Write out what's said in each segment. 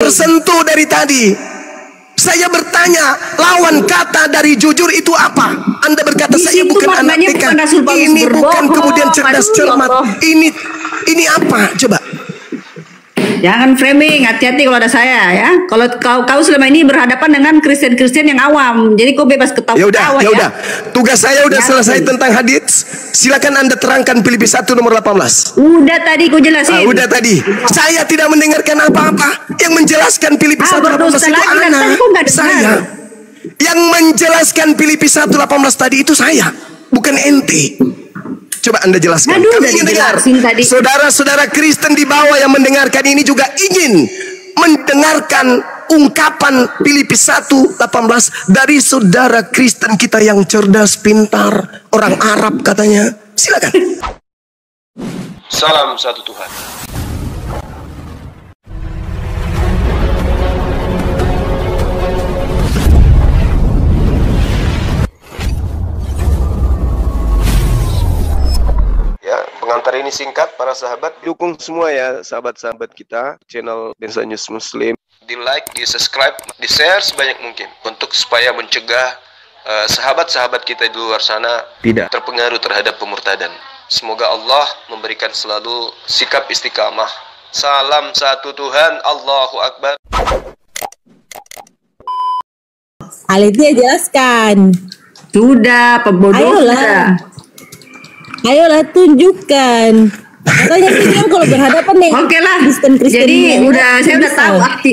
tersentuh dari tadi. Saya bertanya, lawan kata dari jujur itu apa? Anda berkata saya bukan anak TK. Ini bukan kemudian cerdas cermat. Ini apa? Coba. Jangan framing, hati-hati kalau ada saya ya. Kalau kau selama ini berhadapan dengan Kristen-Kristen yang awam, jadi kau bebas ketawa. Ya udah. Tugas saya udah selesai tentang hadits. Silakan Anda terangkan Filipi 1 nomor 18. Udah tadi kau jelasin. Udah tadi. Saya tidak mendengarkan apa-apa. Yang menjelaskan Filipi 1 18 itu anak saya. Yang menjelaskan Filipi 1 18 tadi itu saya, bukan ente. Coba Anda jelaskan. Kami ingin dengar. Saudara-saudara Kristen di bawah yang mendengarkan ini juga ingin mendengarkan ungkapan Filipi 1:18 dari saudara Kristen kita yang cerdas, pintar, orang Arab katanya. Silakan. Salam satu Tuhan. Ya, pengantar ini singkat para sahabat. Dukung semua ya sahabat-sahabat kita channel Densa News Muslim. Di like, di subscribe, di share sebanyak mungkin untuk supaya mencegah sahabat-sahabat kita di luar sana tidak terpengaruh terhadap pemurtadan. Semoga Allah memberikan selalu sikap istiqamah. Salam satu Tuhan, Allahu Akbar. Alitia jelaskan. Sudah, pembodoh sudah. Ayolah tunjukkan. Katanya sih kalau berhadapan nih. Oke lah. Kristen-Kristen jadi saya udah tahu arti.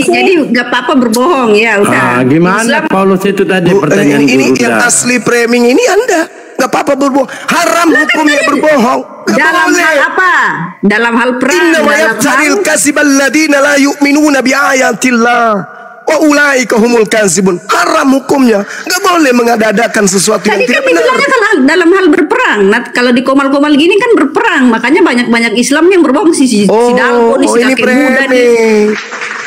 Jadi nggak apa-apa berbohong ya udah. Gimana Islam. Paulus itu tadi pertanyaan ini yang asli framing ini Anda nggak apa-apa berbohong. Haram hukumnya berbohong. Dalam hal apa? Dalam hal perang. Inna ma yaftaril kasibal ladina la yu'minuna bi ayatillah. Wa ulaika humul kazibun. Haram hukumnya. Enggak boleh mengada-adakan sesuatu yang tidak benar. Tadi kan dalam hal berperang. Nah, kalau di komal-komal gini kan berperang. Makanya banyak-banyak Islam yang berbohong si Dalpo, si kakek muda nih.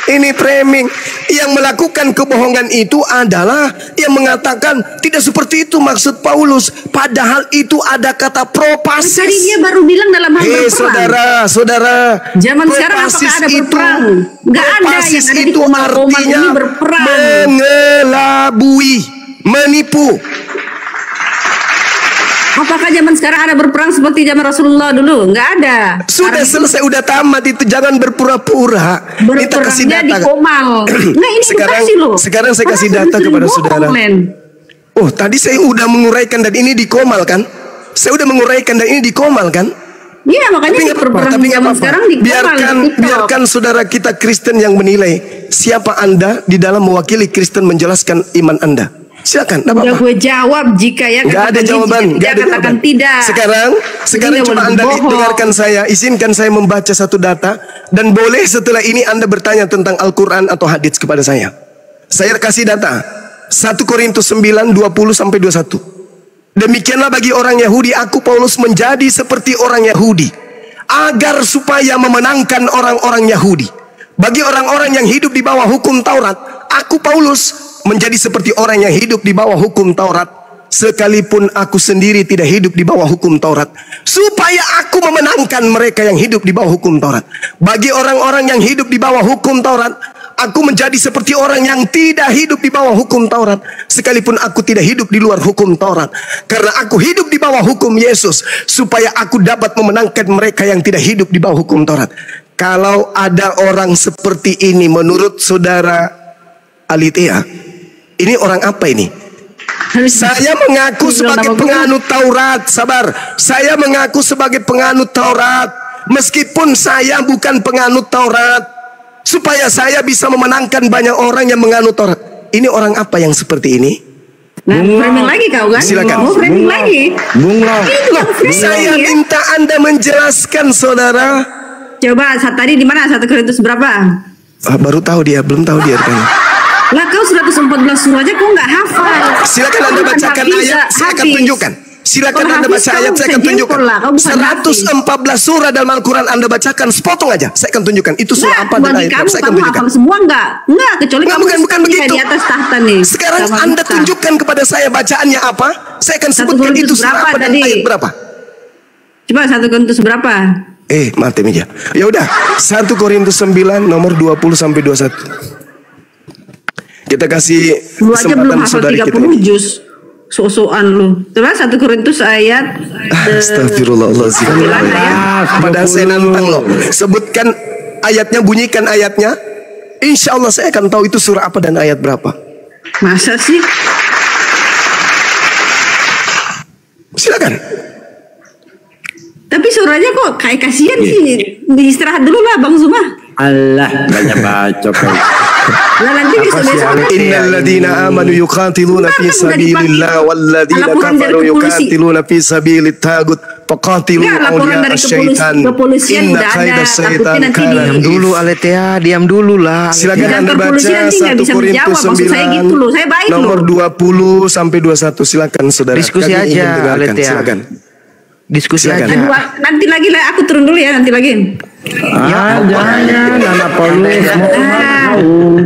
Ini framing. Yang melakukan kebohongan itu adalah yang mengatakan tidak seperti itu maksud Paulus. Padahal itu ada kata propasis. Tadi dia baru bilang dalam hal berperang. Saudara. Zaman sekarang apakah ada berperang? Enggak ada yang ada di komal-komal ini berperang. Mengelabui, menipu. Apakah zaman sekarang ada berperang seperti zaman Rasulullah dulu? Enggak ada. Sudah selesai, udah tamat itu. Jangan berpura-pura. Kita kasih data. Di komal. Nah ini sekarang saya kasih data kepada saudara. Oh tadi saya udah menguraikan dan ini di komal kan? Saya udah menguraikan dan ini di komal kan? Iya makanya tapi zaman sekarang di komal. Biarkan saudara kita Kristen yang menilai siapa Anda di dalam mewakili Kristen menjelaskan iman Anda. Silakan. Udah gue jawab jika ya. Gak ada jawaban. Katakan tidak. Sekarang coba Anda dengarkan saya. Izinkan saya membaca satu data. Dan boleh setelah ini Anda bertanya tentang Al-Quran atau hadits kepada saya. Saya kasih data. 1 Korintus 9, 20 sampai 21. Demikianlah bagi orang Yahudi, aku Paulus menjadi seperti orang Yahudi. Agar supaya memenangkan orang-orang Yahudi. Bagi orang-orang yang hidup di bawah hukum Taurat, aku Paulus menjadi seperti orang yang hidup di bawah hukum Taurat, sekalipun aku sendiri tidak hidup di bawah hukum Taurat, supaya aku memenangkan mereka yang hidup di bawah hukum Taurat. Bagi orang-orang yang hidup di bawah hukum Taurat, aku menjadi seperti orang yang tidak hidup di bawah hukum Taurat, sekalipun aku tidak hidup di luar hukum Taurat, karena aku hidup di bawah hukum Yesus, supaya aku dapat memenangkan mereka yang tidak hidup di bawah hukum Taurat. Kalau ada orang seperti ini menurut saudara Alitia, ini orang apa ini? Saya mengaku sebagai penganut Taurat. Sabar. Saya mengaku sebagai penganut Taurat, meskipun saya bukan penganut Taurat, supaya saya bisa memenangkan banyak orang yang menganut Taurat. Ini orang apa yang seperti ini? Nah, framing lagi kau kan? Silakan. Mau framing lagi? Saya minta Anda menjelaskan, saudara. Coba tadi di mana 1 Korintus berapa? Baru tahu dia, belum tahu dia. Lah kau 114 surah aja kau nggak hafal. Silakan Anda bacakan ayat, saya akan tunjukkan. Silakan Anda baca ayat, saya akan tunjukkan. 114 surah dalam Al-Quran Anda bacakan, sepotong aja, saya akan tunjukkan. Itu surah apa dan ayat, saya akan tunjukkan. Semua enggak, kecuali bukan begitu. Di atas tahta nih. Sekarang Anda tunjukkan kepada saya bacaannya apa, saya akan sebutkan itu surah apa dan ayat berapa. Coba 1 Korintus berapa? Mati meja. Ya udah, 1 Korintus 9 nomor 20 sampai 21. Kita kasih Lu aja belum kesempatan hafal saudari kita 30 ini. juz. So-soan lu. Coba 1 Korintus ayat Astagfirullahaladzim. Padahal saya nantang loh. Sebutkan ayatnya, bunyikan ayatnya. Insya Allah saya akan tahu itu surah apa dan ayat berapa. Masa sih? Silakan. Tapi surahnya kok kayak kasihan sih. Istirahat dulu lah Bang Zuma. Allah, banyak bacot. Lah nanti besok-besok Innal ladina amanu yuqatiluna fi sabilillah wal ladina kafaru yuqatiluna fi sabilit tagut faqatilu awliya asyaitan inna kaidas syaitan kana. Diam dulu Aletea, diam dulu lah. Silakan Anda baca 1 Korintus 9 nomor 20 sampai 21. Silakan saudara. Diskusi Kami ingin aja dengarkan. Aletea. Silakan. Diskusi Silakan. aja. Nanti lagi lah, aku turun dulu ya, nanti lagi. Jangan anak Paulus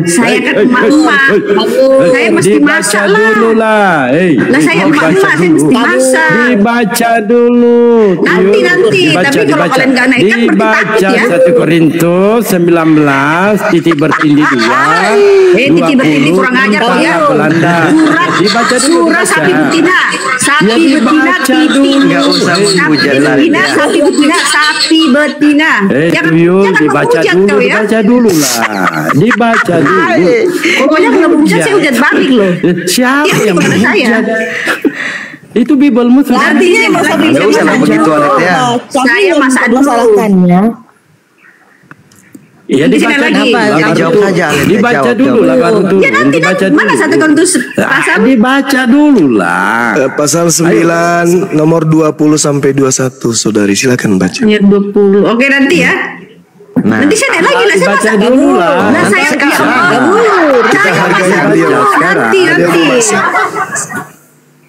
Saya kan emak-emak. Saya mesti masak lah. dulu lah. Lah saya emak-emak, saya mesti masak. Dibaca dulu. Nanti, tapi kalau kalian gak naik kan berarti takut ya. 1 Korintus 19 titik bertindih 2. Titik bertindih kurang ajar kau ya. Belanda. Dibaca dulu. Surah sapi betina. Sapi betina titik. Enggak usah menghujat lah. Sapi betina, sapi betina. Tuyul dibaca dulu, ya. dibaca dulu lah. Dibaca dulu. Pokoknya kalau menghujat saya hujat balik loh. Siapa Ya, yang kepada saya. menghujat? Itu Bibelmu sudah. Artinya Enggak usah lah begitu Aletea. Saya masak dulu. Masalahkannya. Iya Di sini dibaca lagi. dulu. Ya, jawab saja, Aletea, Dibaca jawab, dulu lah baru tuh. Ya nanti Dibaca kan mana 1 Korintus pasal? Dibaca dulu lah. Pasal 9 nomor 20 sampai 21. Saudari silakan baca. Ayat 20. Oke nanti ya. Nah, Nanti saya naik lagi lah, saya dibaca masak dulu lah. Nah Nanti saya sekarang. Kita hargai masak beliau dulu. sekarang. Nanti. Beliau masak.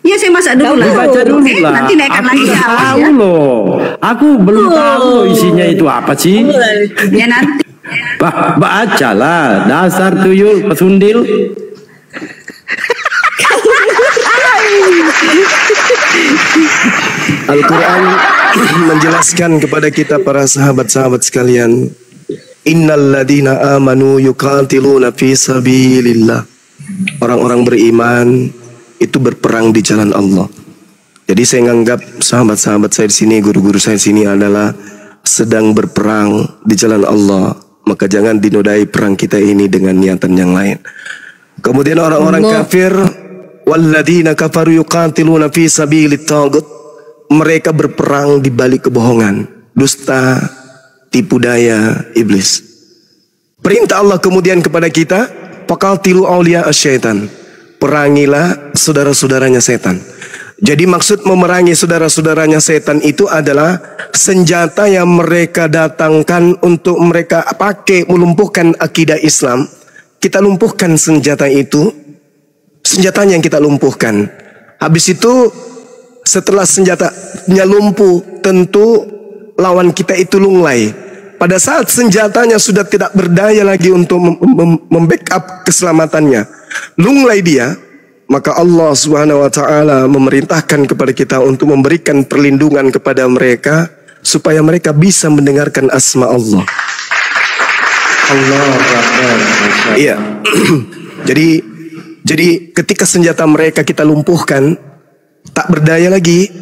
Iya saya masak dulu lah. Dibaca dulu Oke, lah. nanti naikkan Aku lagi belum ya. tahu loh. Aku belum tahu isinya itu apa sih. Ya nanti. Baca lah. Dasar tuyul pesundil. Al-Quran menjelaskan kepada kita para sahabat-sahabat sekalian, innal ladina amanu yuqatiluna fi sabilillah. Orang-orang beriman itu berperang di jalan Allah. Jadi saya menganggap sahabat-sahabat saya di sini, guru-guru saya di sini adalah sedang berperang di jalan Allah. Maka jangan dinodai perang kita ini dengan niatan yang lain. Kemudian orang-orang kafir, walladzina kafaru yuqatiluna fi sabilit tagut. Mereka berperang di balik kebohongan, dusta, tipu daya iblis. Perintah Allah kemudian kepada kita, faqatilu awliya asyaitan. Perangilah saudara-saudaranya setan. Jadi maksud memerangi saudara-saudaranya setan itu adalah senjata yang mereka datangkan untuk mereka pakai melumpuhkan akidah Islam. Kita lumpuhkan senjata itu, senjatanya yang kita lumpuhkan. Habis itu setelah senjatanya lumpuh, tentu lawan kita itu lunglai. Pada saat senjatanya sudah tidak berdaya lagi untuk membackup keselamatannya, lunglai dia, maka Allah Subhanahu wa taala memerintahkan kepada kita untuk memberikan perlindungan kepada mereka supaya mereka bisa mendengarkan asma Allah. Iya. Jadi ketika senjata mereka kita lumpuhkan, tak berdaya lagi,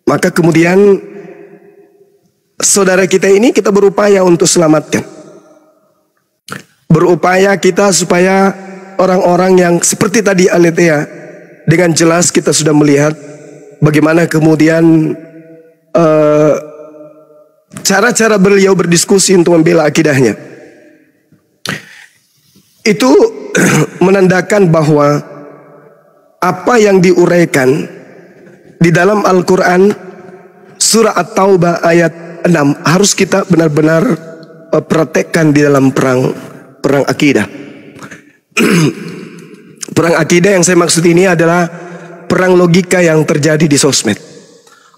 maka kemudian saudara kita ini kita berupaya untuk selamatkan. Berupaya kita supaya orang-orang yang seperti tadi Aletea, dengan jelas kita sudah melihat bagaimana kemudian cara-cara beliau berdiskusi untuk membela akidahnya. Itu menandakan bahwa apa yang diuraikan di dalam Al-Quran surah At-Taubah ayat 6 harus kita benar-benar praktekkan di dalam perang akidah. Perang akidah yang saya maksud ini adalah perang logika yang terjadi di sosmed.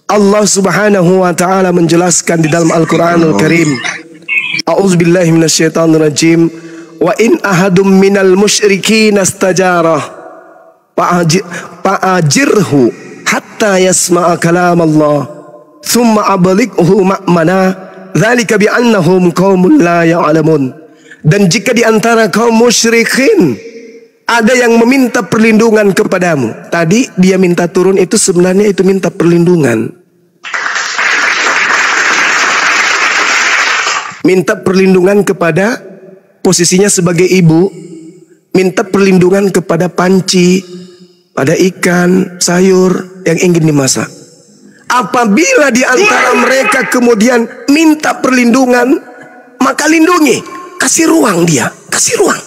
Allah Subhanahu wa taala menjelaskan di dalam Al-Qur'anul Karim, A'udzubillahi minasyaitonirrajim, wa in ahadum minal musyrikin istajarah fa'ajirhu hatta yasma'a kalam Allah thumma ablighu ma'mana dzalika bi annahum qaumun la ya'lamun. Dan jika di antara kaum musyrikin ada yang meminta perlindungan kepadamu, tadi dia minta turun itu sebenarnya itu minta perlindungan. Minta perlindungan kepada posisinya sebagai ibu, minta perlindungan kepada panci, pada ikan, sayur yang ingin dimasak. Apabila di antara mereka kemudian minta perlindungan, maka lindungi. Kasih ruang dia, kasih ruang.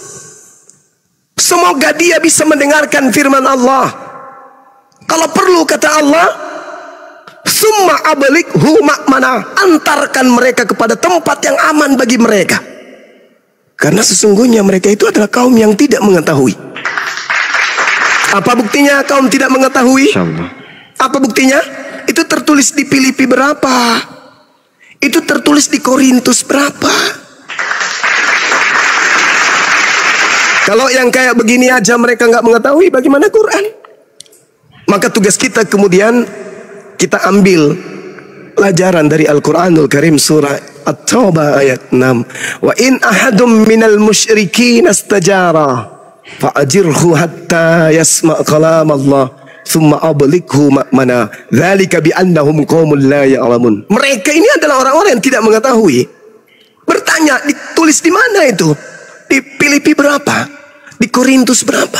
Semoga dia bisa mendengarkan firman Allah. Kalau perlu kata Allah, summa ablighu ma'mana, antarkan mereka kepada tempat yang aman bagi mereka. Karena sesungguhnya mereka itu adalah kaum yang tidak mengetahui. Apa buktinya kaum tidak mengetahui? Apa buktinya? Itu tertulis di Filipi berapa? Itu tertulis di Korintus berapa? Kalau yang kayak begini aja mereka nggak mengetahui, bagaimana Quran? Maka tugas kita kemudian kita ambil pelajaran dari Al-Quranul Karim surah At-Taubah ayat 6. Wa in ahadum minal musyrikin astajara fa'ajirhu hatta yasma' kalam Allah thumma ablighu ma'mana dzalika bi annahum qaumul la ya'lamun. Mereka ini adalah orang-orang yang tidak mengetahui. Bertanya, ditulis di mana itu? Di Filipi berapa? Di Korintus berapa?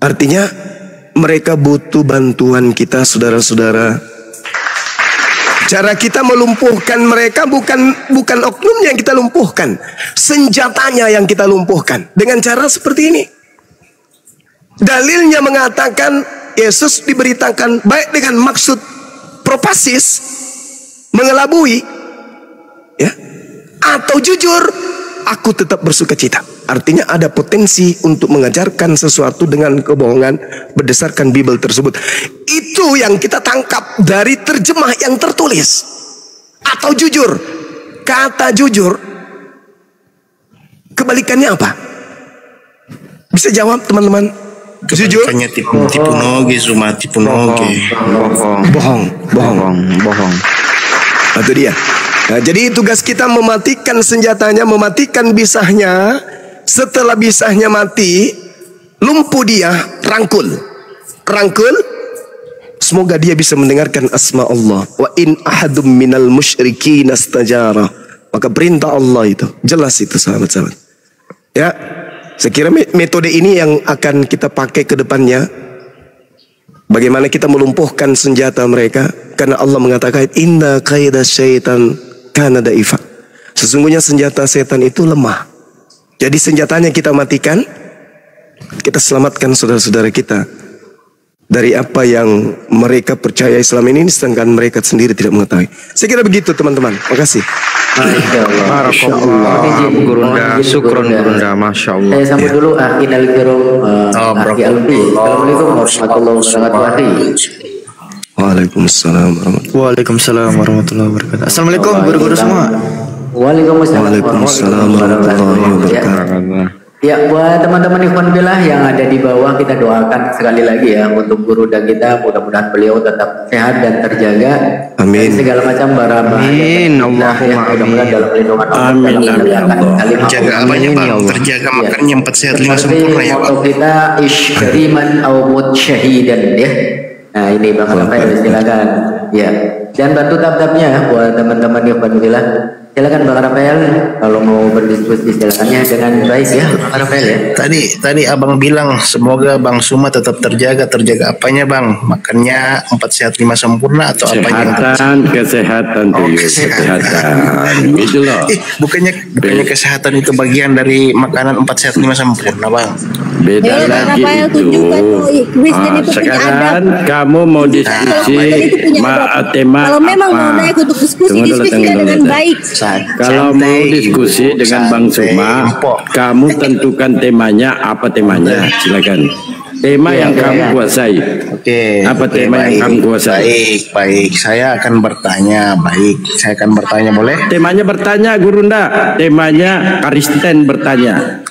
Artinya mereka butuh bantuan kita, saudara-saudara. Cara kita melumpuhkan mereka bukan oknumnya yang kita lumpuhkan, senjatanya yang kita lumpuhkan dengan cara seperti ini. Dalilnya mengatakan Yesus diberitakan baik dengan maksud propasis, mengelabui, ya, atau jujur, aku tetap bersuka cita. Artinya ada potensi untuk mengajarkan sesuatu dengan kebohongan berdasarkan Bible tersebut. Itu yang kita tangkap dari terjemah yang tertulis. Atau jujur. Kata jujur, kebalikannya apa? Bisa jawab teman-teman? Jujur? Kebalikannya tipu noge, Zuma, tipu noge. Bohong. Itu dia. Nah, jadi tugas kita mematikan senjatanya, mematikan bisahnya. Setelah bisahnya mati, lumpuh dia, rangkul. Semoga dia bisa mendengarkan asma Allah. Wa in ahadum minal musyrikin astajara. Maka perintah Allah itu jelas itu, sahabat-sahabat. Ya, saya kira metode ini yang akan kita pakai ke depannya. Bagaimana kita melumpuhkan senjata mereka? Karena Allah mengatakan inna kaida syaitan kana da'ifa. Sesungguhnya senjata setan itu lemah. Jadi senjatanya kita matikan, kita selamatkan saudara-saudara kita dari apa yang mereka percaya Islam ini, sedangkan mereka sendiri tidak mengetahui. Saya kira begitu teman-teman. Makasih. Masya Allah. Gurunda, syukron Gurunda, Masya Allah. Saya sambut dulu Akhi Al-Kiram, Akhi Alfi. Assalamualaikum warahmatullahi wabarakatuh. Waalaikumsalam warahmatullahi wabarakatuh. Assalamualaikum guru-guru semua. Waalaikumsalam warahmatullahi wabarakatuh. Ya, buat teman-teman ikhwan billah yang ada di bawah, kita doakan sekali lagi ya untuk Gurunda kita, mudah-mudahan beliau tetap sehat dan terjaga. Amin. Dari segala macam bara bahaya. Amin. Allahumma mudah-mudahan dalam lindungan Allah. Amin. Terjaga apanya Bang? Terjaga makannya 4 sehat 5 sempurna ya Bang. Moto kita ish kariman aw mut syahidan ya. Nah ini Bang Rafael, silakan. Ya. Dan bantu tab-tabnya buat teman-teman ikhwan billah. Silakan Bang Rafael kalau mau berdiskusi silakannya dengan baik ya Bang Rafael ya. Tadi Abang bilang semoga Bang Suma tetap terjaga apanya Bang? Makannya 4 sehat 5 sempurna atau apanya? Kesehatan tuh. Kesehatan. Gitu loh. Bukannya kesehatan itu bagian dari makanan 4 sehat 5 sempurna Bang. Beda lagi itu. Sekarang kamu mau diskusi tema kalau memang mau apa? naik untuk diskusi dengan baik. Kalau mau diskusi dengan Bang Suma, kamu tentukan temanya apa temanya, silakan. Tema yang kamu kuasai. Oke. Apa tema yang kamu kuasai? Baik. Saya akan bertanya. Boleh? Temanya bertanya, Gurunda. Temanya Karisten bertanya.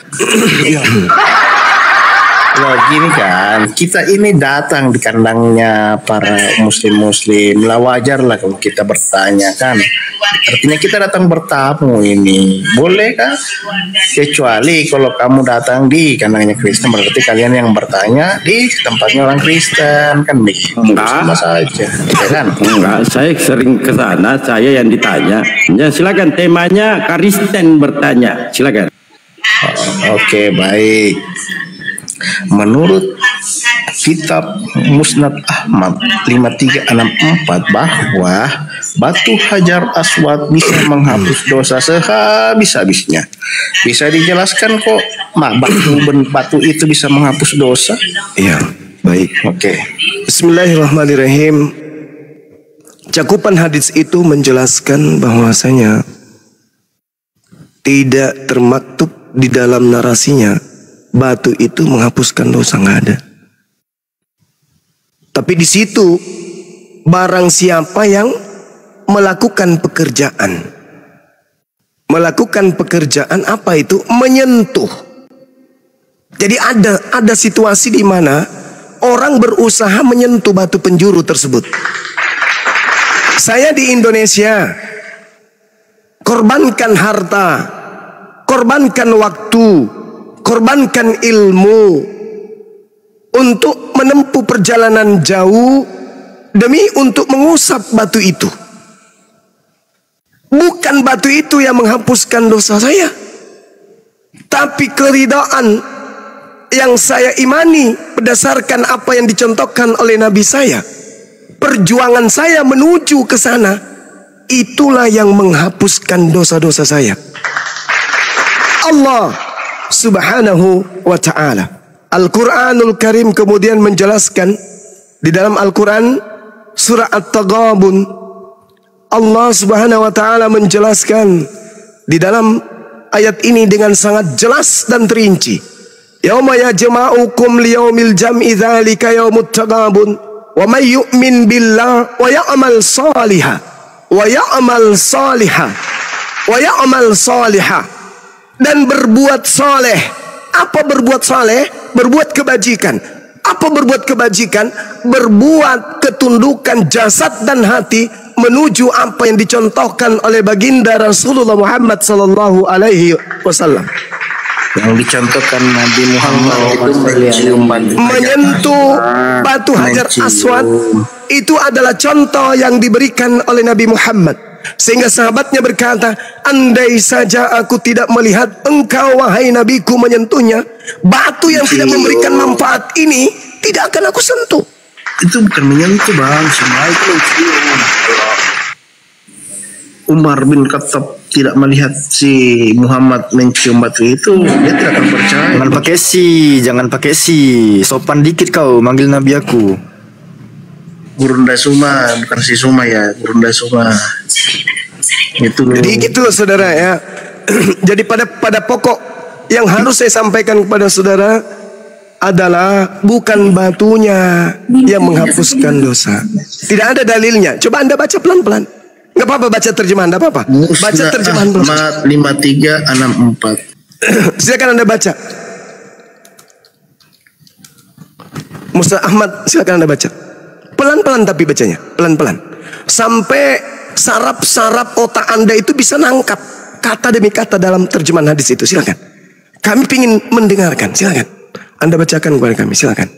Loh, gini kan, kita ini datang di kandangnya para muslim-muslim, lah wajar lah kalau kita bertanya kan. Artinya kita datang bertamu ini, boleh kan? Kecuali kalau kamu datang di kandangnya Kristen, berarti kalian yang bertanya di tempatnya orang Kristen kan begitu. Sama saja, ya kan? Enggak, saya sering ke sana, saya yang ditanya. Ya silakan, temanya Kristen bertanya, silakan. Oke, baik. Menurut kitab Musnad Ahmad 5364 bahwa batu Hajar Aswad bisa menghapus dosa sehabis-habisnya. Bisa dijelaskan kok, batu itu bisa menghapus dosa? Iya, baik. Oke. Bismillahirrahmanirrahim. Cakupan hadis itu menjelaskan bahwasanya tidak termaktub di dalam narasinya batu itu menghapuskan dosa, nggak ada. Tapi di situ barang siapa yang melakukan pekerjaan apa itu? Menyentuh. Jadi ada situasi di mana orang berusaha menyentuh batu penjuru tersebut. Saya di Indonesia korbankan harta, korbankan waktu, korbankan ilmu untuk menempuh perjalanan jauh demi untuk mengusap batu itu. Bukan batu itu yang menghapuskan dosa saya, tapi keridaan yang saya imani berdasarkan apa yang dicontohkan oleh Nabi saya. Perjuangan saya menuju ke sana, itulah yang menghapuskan dosa-dosa saya. Allah Subhanahu wa ta'ala, Al-Quranul Karim kemudian menjelaskan di dalam Al-Quran surah At-Taghabun, Allah Subhanahu wa ta'ala menjelaskan di dalam ayat ini dengan sangat jelas dan terinci. Yauma yajma'ukum liyaumil jam'i dzalika yaumut taghabun wa may yu'min billah wa ya'mal salihah dan berbuat saleh. Apa berbuat saleh? Berbuat kebajikan. Apa berbuat kebajikan? Berbuat ketundukan jasad dan hati menuju apa yang dicontohkan oleh baginda Rasulullah Muhammad sallallahu alaihi wasallam. Yang dicontohkan Nabi Muhammad itu menyentuh batu Hajar Aswad, itu adalah contoh yang diberikan oleh Nabi Muhammad. Sehingga sahabatnya berkata, andai saja aku tidak melihat engkau wahai nabiku menyentuhnya, batu yang tidak memberikan manfaat ini tidak akan aku sentuh. Itu bukan menyentuh bang, semua itu Umar bin Khattab tidak melihat si Muhammad mencium batu itu, dia tidak akan percaya. Jangan pakai si, sopan dikit kau manggil nabi aku. Gurunda Suma, bukan si Suma ya, Gurunda Suma. Itu. Jadi gitu saudara ya. Jadi pada pokok yang harus saya sampaikan kepada saudara adalah bukan batunya yang menghapuskan dosa. Tidak ada dalilnya. Coba Anda baca pelan-pelan. Nggak apa-apa baca terjemahan, nggak apa-apa. Baca terjemahan dulu. Ahmad 5364. Silakan Anda baca. Musnad Ahmad, silakan Anda baca. Pelan-pelan tapi bacanya, pelan-pelan. Sampai saraf-saraf otak Anda itu bisa nangkap kata demi kata dalam terjemahan hadis itu. Silakan. Kami ingin mendengarkan, silakan. Anda bacakan kepada kami, silakan.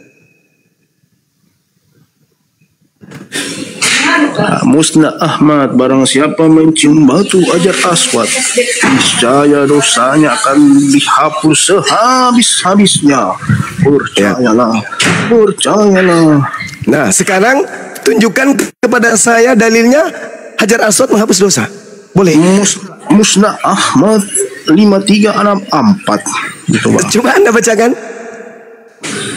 Musnad Ahmad, barang siapa mencium batu Hajar Aswad, niscaya dosanya akan dihapus sehabis-habisnya. Percayalah. Nah, sekarang tunjukkan kepada saya dalilnya Hajar Aswad menghapus dosa. Boleh? Musnad Ahmad 5364. Coba Anda bacakan.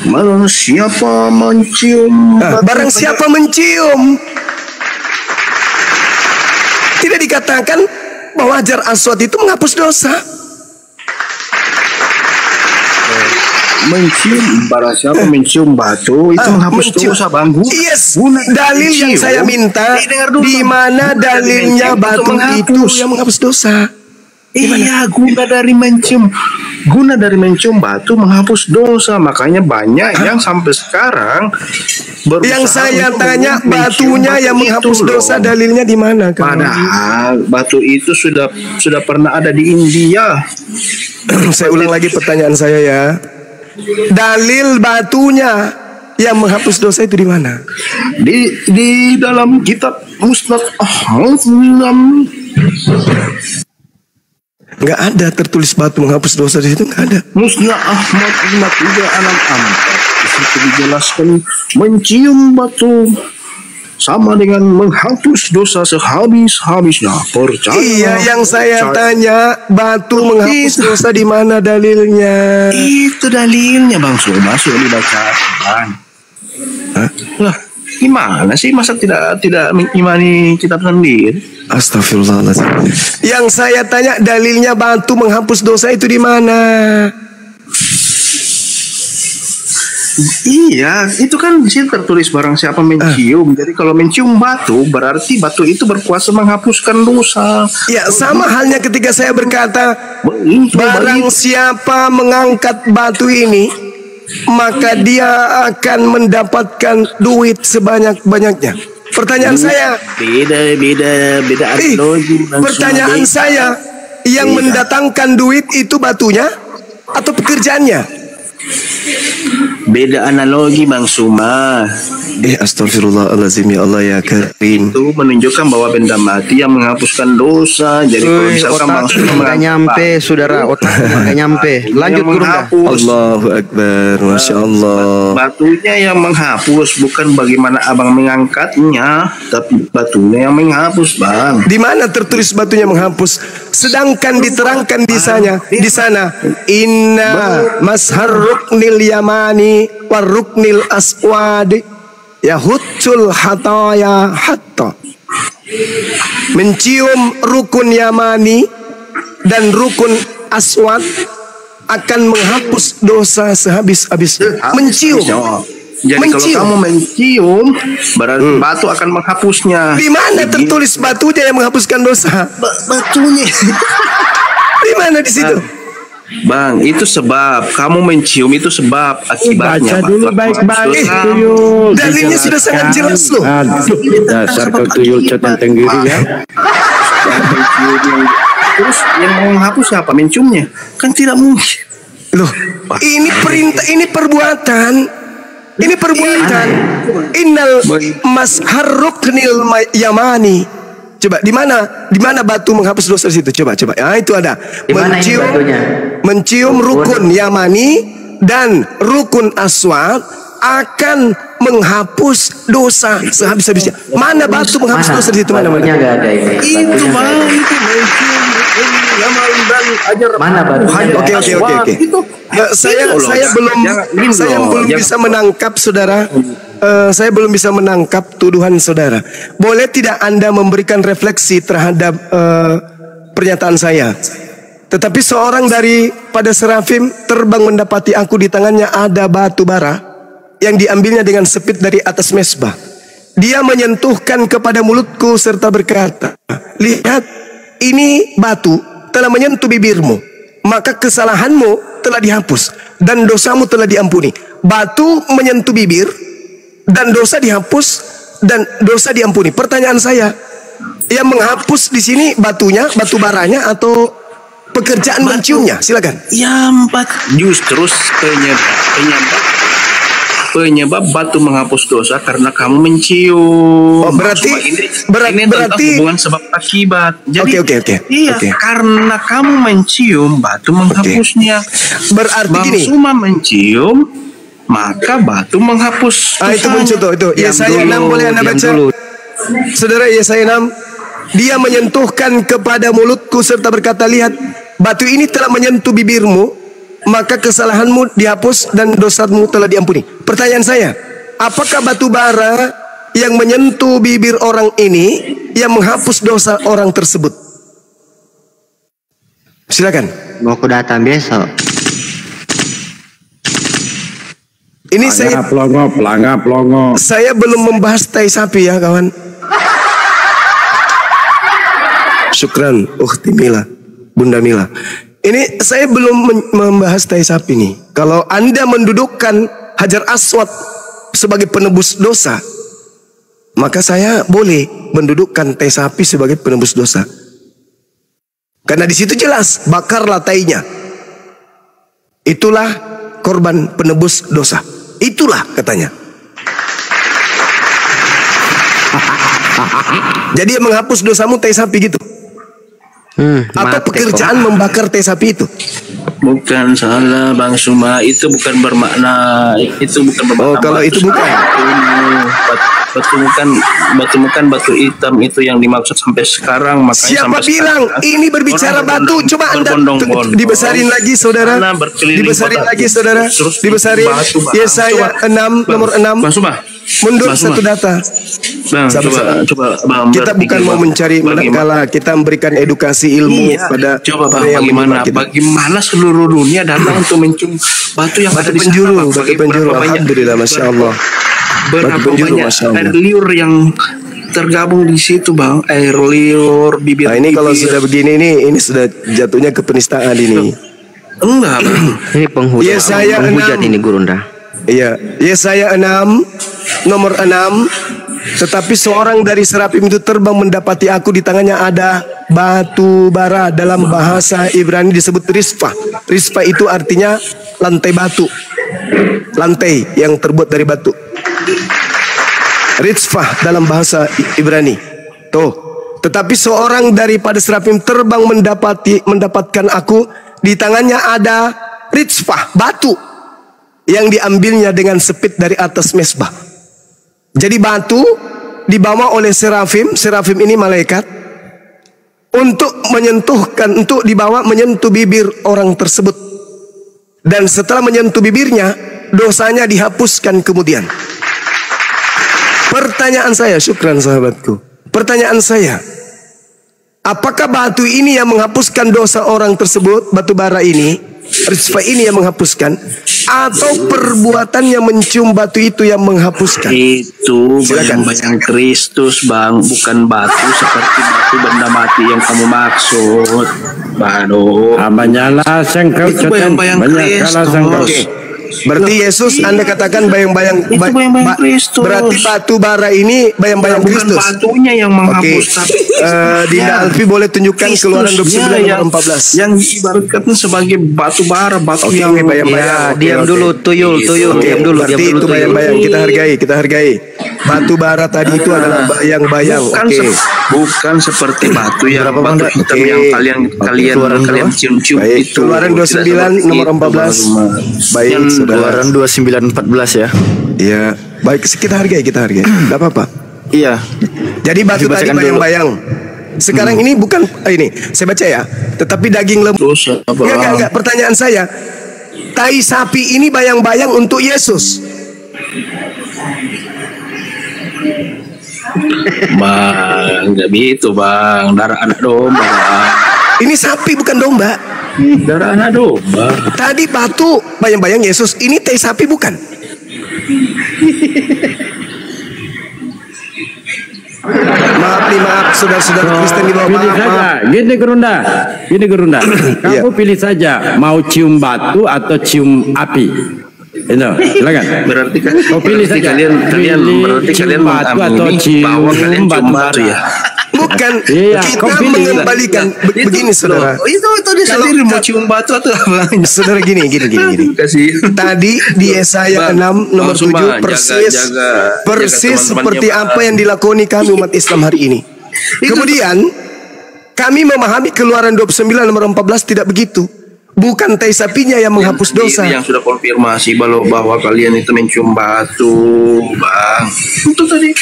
Barang siapa mencium barang siapa mencium, tidak dikatakan bahwa Hajar Aswad itu menghapus dosa. Mencium, barang siapa mencium batu itu menghapus dosa bang. Yes, dalil yang saya minta, di mana dalilnya batu itu yang menghapus dosa? Iya, guna dari mencium. Guna dari mencium batu menghapus dosa, makanya banyak yang sampai sekarang yang saya tanya batunya yang menghapus dosa dalilnya di mana? Padahal batu itu sudah pernah ada di India. Saya ulang lagi pertanyaan saya ya. Dalil batunya yang menghapus dosa itu di mana? Di dalam kitab Musnad Ahmad. Nggak ada tertulis batu menghapus dosa di situ, nggak ada. Musnad Ahmad 5364 di situ dijelaskan mencium batu sama dengan menghapus dosa sehabis-habisnya. Percaya. Iya, yang saya tanya batu menghapus dosa di mana dalilnya? Itu dalilnya Bang Suma, sudah dibacakan. Lah, gimana sih masa tidak mengimani kitab sendiri? Astagfirullahaladzim. Yang saya tanya dalilnya batu menghapus dosa itu di mana? Iya, itu kan di sini tertulis barang siapa mencium. Jadi kalau mencium batu berarti batu itu berkuasa menghapuskan dosa. Ya, sama halnya ketika saya berkata barang siapa mengangkat batu ini maka dia akan mendapatkan duit sebanyak-banyaknya. Pertanyaan saya, beda analogi. Pertanyaan saya, yang mendatangkan duit itu batunya atau pekerjaannya? Beda analogi Bang Suma. Astagfirullahaladzim, ya Allah ya Karim. Itu menunjukkan bahwa benda mati yang menghapuskan dosa. Jadi kalau misalkan Bang Suma nggak nyampe, saudara, otak nggak nyampe. Lanjut guru. Allahu Akbar, Masya Allah. Batunya yang menghapus, bukan bagaimana abang mengangkatnya, tapi batunya yang menghapus, Bang. Di mana tertulis batunya menghapus? Sedangkan diterangkan di sana inna mashar ruknil yamani waruknil aswadi yahutul hataya hatta. Mencium rukun yamani dan rukun aswad akan menghapus dosa sehabis-habisnya. Mencium. Jadi kalau kamu mencium, berarti batu akan menghapusnya. Di mana tertulis batunya yang menghapuskan dosa? Batunya. Di mana di situ? Bang, itu sebab kamu mencium itu sebab akibatnya. Baca dulu baik-baik. Dalilnya sudah sangat jelas loh. Dasar kau tuyul catatan tenggiri ya. Terus yang menghapus siapa? Menciumnya? Kan tidak mungkin. Loh, ini perintah, ini perbuatan. Ini perbuatan. Innal masharruknil yamani. Coba di mana batu menghapus dosa di situ? Coba. Ah, itu ada. Mencium rukun yamani dan rukun aswad akan menghapus dosa sehabis-habisnya. Mana batu menghapus dosa di situ? Mana? Batunya nggak ada ini. Itu Bang, itu mencium yaman dan ajar. Mana batunya? Oke. Saya belum bisa menangkap saudara. Saya belum bisa menangkap tuduhan saudara. Boleh tidak Anda memberikan refleksi terhadap pernyataan saya? Tetapi seorang daripada serafim terbang mendapati aku, di tangannya ada batu bara yang diambilnya dengan sepit dari atas mesbah. Dia menyentuhkan kepada mulutku serta berkata, lihat, ini batu telah menyentuh bibirmu, maka kesalahanmu telah dihapus dan dosamu telah diampuni. Batu menyentuh bibir dan dosa dihapus dan dosa diampuni. Pertanyaan saya, yang menghapus di sini batunya, batu baranya atau pekerjaan menciumnya? Silakan. Justru penyebab batu menghapus dosa karena kamu mencium. Oh, berarti hubungan sebab akibat. Jadi Oke. Iya, karena kamu mencium batu menghapusnya. Berarti Bang gini. Suma mencium, maka batu menghapus. Itu contoh itu. Yesaya 6 boleh Anda baca? Saudara, Yesaya 6, dia menyentuhkan kepada mulutku serta berkata, lihat, batu ini telah menyentuh bibirmu, maka kesalahanmu dihapus dan dosamu telah diampuni. Pertanyaan saya, apakah batu bara yang menyentuh bibir orang ini yang menghapus dosa orang tersebut? Silakan. Mau aku datang besok. Ini pelongo. Saya belum membahas tai sapi ya kawan. Syukran, Ukhti Mila, Bunda Mila. Ini saya belum membahas tai sapi nih. Kalau Anda mendudukkan Hajar Aswad sebagai penebus dosa, maka saya boleh mendudukkan tai sapi sebagai penebus dosa. Karena di situ jelas, bakarlah tainya. Itulah korban penebus dosa. Itulah katanya. Jadi yang menghapus dosamu tai sapi gitu. Atau pekerjaan membakar tai sapi itu? Bukan salah Bang Suma, itu bukan bermakna, itu bukan bermakna. Oh, kalau itu bukan. Batu bukan batu hitam itu yang dimaksud sampai sekarang. Makanya siapa sampai bilang sekarang, ini berbicara batu? Coba Anda dibesarin lagi saudara. Dibesarin lagi saudara. Dibesarin. Yesaya 6 nomor 6. Bang Suma, mundur satu data. Bang, coba Bang, kita bukan mau mencari manakala, kita memberikan edukasi ilmu pada bagaimana seluruh dunia datang untuk mencium batu yang ada di penjuru, batu penjuru. Alhamdulillah, masya Allah. Berapa banyak air liur yang tergabung di situ Bang, air liur, bibir. Nah, ini kalau sudah begini ini sudah jatuhnya ke penistaan ini. Enggak Bang. Ini penghujat ini Gurunda. Iya, Yesaya 6 nomor 6. Tetapi seorang dari serafim itu terbang mendapati aku, di tangannya ada batu bara. Dalam bahasa Ibrani disebut risfah. Risfah itu artinya lantai batu, lantai yang terbuat dari batu. Risfah dalam bahasa Ibrani. Tuh. Tetapi seorang daripada serafim terbang mendapatkan aku, di tangannya ada risfah, batu yang diambilnya dengan sepit dari atas mesbah. Jadi batu dibawa oleh serafim. Serafim ini malaikat, untuk dibawa menyentuh bibir orang tersebut. Dan setelah menyentuh bibirnya, dosanya dihapuskan kemudian. Pertanyaan saya, syukran sahabatku. Pertanyaan saya, apakah batu ini yang menghapuskan dosa orang tersebut, batu bara ini, risfa ini yang menghapuskan, atau perbuatannya mencium batu itu yang menghapuskan? Itu bayang-bayang Kristus Bang, bukan batu seperti batu benda mati yang kamu maksud. Baru banyak bayang-bayang Kristus. Berarti Yesus Anda katakan bayang-bayang Kristus. Berarti batu bara ini bayang-bayang Kristus. Bukan batunya yang menghapus. Dinda Alfi boleh tunjukkan Keluaran 29 nomor 14 yang diibaratkan sebagai batu bara, batu yang bayang-bayang. Diam dulu tuyul. Diam dulu. Berarti itu bayang-bayang, kita hargai. Batu bara tadi itu adalah bayang-bayang. Bukan seperti batu yang batu hitam yang kalian cium-cium itu. Keluaran 29 nomor 14. Baik, Keluaran 29:14 ya. Iya, baik, kita hargai. Enggak apa-apa. Iya. Jadi batu tadi bayang-bayang. Sekarang ini bukan ini, saya baca ya. Tetapi daging lembu. Enggak. Pertanyaan saya, tai sapi ini bayang-bayang untuk Yesus. Bang, enggak gitu Bang. Darah anak domba. Ini sapi bukan domba. Darah anak domba. Tadi batu bayang-bayang Yesus. Ini tai sapi bukan? Maaf saudara-saudara Kristen di bawah. Maaf. Gini Gerunda. Kamu pilih saja mau cium batu atau cium api. Itu, silakan. Berarti kan kau pilih saja. Kalian batu atau cium batu bara ya. Bukan, kita mengembalikan begini saudara. Itu dia sendiri mau cium batu atau apa? Saudara gini. Tadi di Yesaya 6 nomor 7 persis seperti apa yang dilakoni kami umat Islam hari ini. Kemudian kami memahami Keluaran 29 nomor 14 tidak begitu. Bukan tai sapinya yang menghapus dosa. Yang sudah konfirmasi bahwa kalian itu mencium batu, Bang. Itu tadi.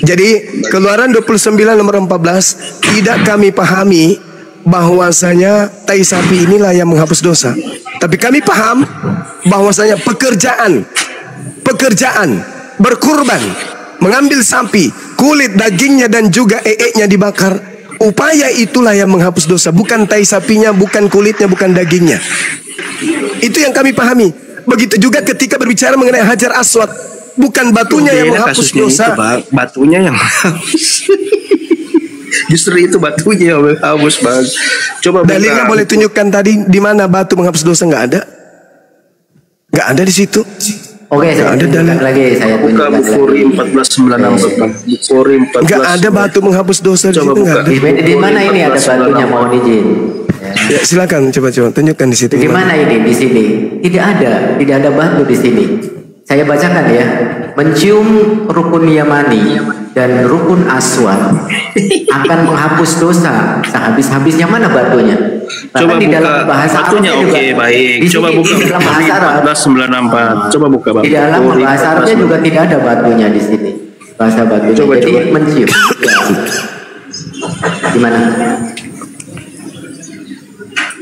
Jadi Keluaran 29 nomor 14 tidak kami pahami bahwasanya tai sapi inilah yang menghapus dosa. Tapi kami paham bahwasanya pekerjaan berkurban, mengambil sapi, kulit, dagingnya dan juga eeknya dibakar, upaya itulah yang menghapus dosa, bukan tai sapinya, bukan kulitnya, bukan dagingnya. Itu yang kami pahami. Begitu juga ketika berbicara mengenai Hajar Aswad, bukan batunya yang menghapus dosa. Batunya yang menghapus. Justru itu batunya hapus bang. Coba dalilnya boleh tunjukkan tadi di mana batu menghapus dosa? Nggak ada. Nggak ada di situ. Oke, saya tunjukkan lagi. Saya buka Bukhari 1496. Bukhari 14. Nggak ada batu menghapus dosa di situ. Nggak ada. Di mana ini ada batunya, mohon izin. Ya silakan, coba tunjukkan di situ. Di mana ini? Di sini tidak ada batu di sini. Saya bacakan ya. Mencium rukun Yamani dan rukun Aswad akan menghapus dosa sehabis-habisnya. Mana batunya? Coba di buka dalam bahasa batunya. Oke, baik. Coba buka di dalam bahasa Arab 1494. Coba buka bang. Di dalam bahasa Arabnya juga tidak ada batunya di sini. Bahasa batunya. Coba, jadi coba. mencium. Ya. Gimana?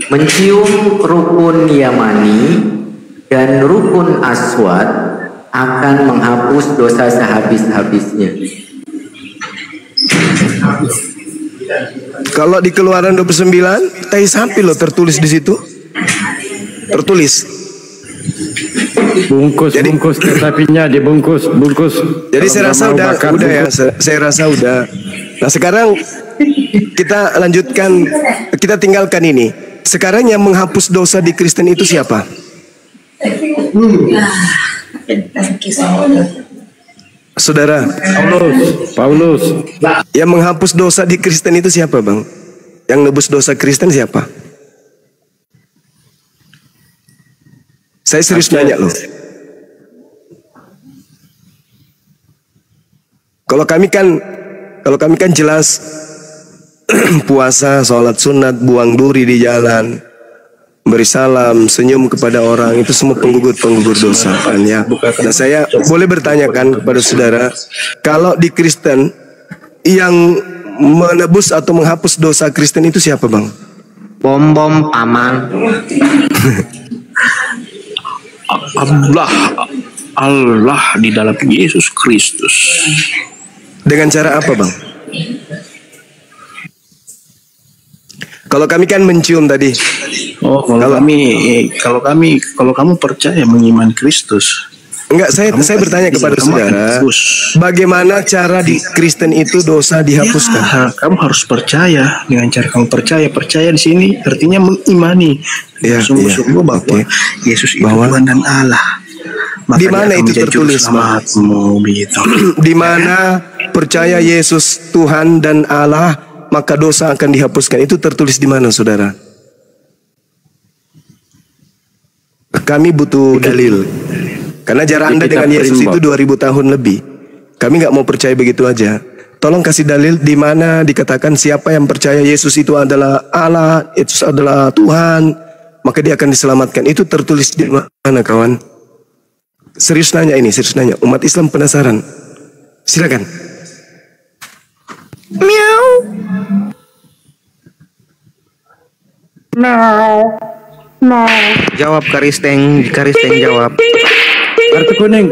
Mencium rukun Yamani dan rukun Aswad akan menghapus dosa sehabis-habisnya. Kalau di Keluaran 29, tai sapi loh tertulis di situ. Tertulis. Bungkus sapinya dibungkus. Jadi saya rasa udah ya. Saya rasa udah. Nah sekarang kita lanjutkan. Kita tinggalkan ini. Sekarang yang menghapus dosa di Kristen itu siapa? Saudara Paulus. Yang menghapus dosa di Kristen itu siapa bang? Yang nebus dosa Kristen siapa? Saya serius nanya loh. Kalau kami kan jelas puasa, sholat sunat, buang duri di jalan, beri salam, senyum kepada orang, itu semua penggugur dosa kan ya. Dan saya boleh bertanyakan kepada saudara, kalau di Kristen yang menebus atau menghapus dosa Kristen itu siapa bang? Bom paman. Allah di dalam Yesus Kristus. Dengan cara apa bang? Kalau kami kan mencium tadi. Oh, kalau kamu percaya mengiman Kristus. Enggak, saya bertanya kepada saudara, bagaimana cara di Kristen itu dosa dihapuskan? Ya, kamu harus percaya. Dengan cara kamu percaya di sini artinya mengimani. Ya, sungguh-sungguh bahwa Yesus itu Tuhan dan Allah. Di mana itu tertulis? Di mana percaya Yesus Tuhan dan Allah, maka dosa akan dihapuskan. Itu tertulis di mana, saudara? Kami butuh dalil. Karena jarak Anda dengan Yesus itu 2000 tahun lebih. Kami nggak mau percaya begitu aja. Tolong kasih dalil di mana dikatakan siapa yang percaya Yesus itu adalah Allah, Yesus adalah Tuhan, maka dia akan diselamatkan. Itu tertulis di mana, kawan? Serius nanya ini, serius nanya. Umat Islam penasaran. Silakan. Miau. No. Jawab Karisteng jawab. Kartu kuning.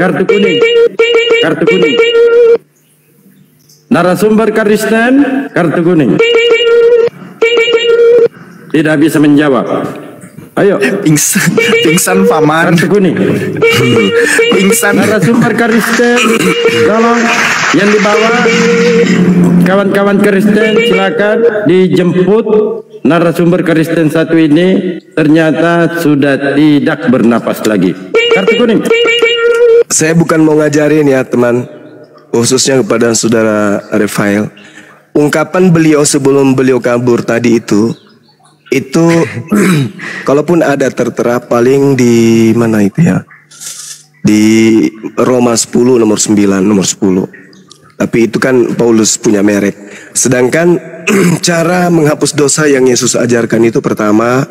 Narasumber Kristen, kartu kuning. Tidak bisa menjawab. Ayo. Pingsan paman. Kartu kuning. Pingsan. Narasumber Kristen, tolong yang di bawah. Kawan-kawan Kristen silakan dijemput. Narasumber Kristen satu ini ternyata sudah tidak bernapas lagi. Kartu kuning. Saya bukan mau ngajarin ya teman, khususnya kepada saudara Refael. Ungkapan beliau sebelum beliau kabur tadi itu kalaupun ada tertera paling di mana itu ya, di Roma 10 nomor 9 nomor 10. Tapi itu kan Paulus punya merek. Sedangkan cara menghapus dosa yang Yesus ajarkan itu pertama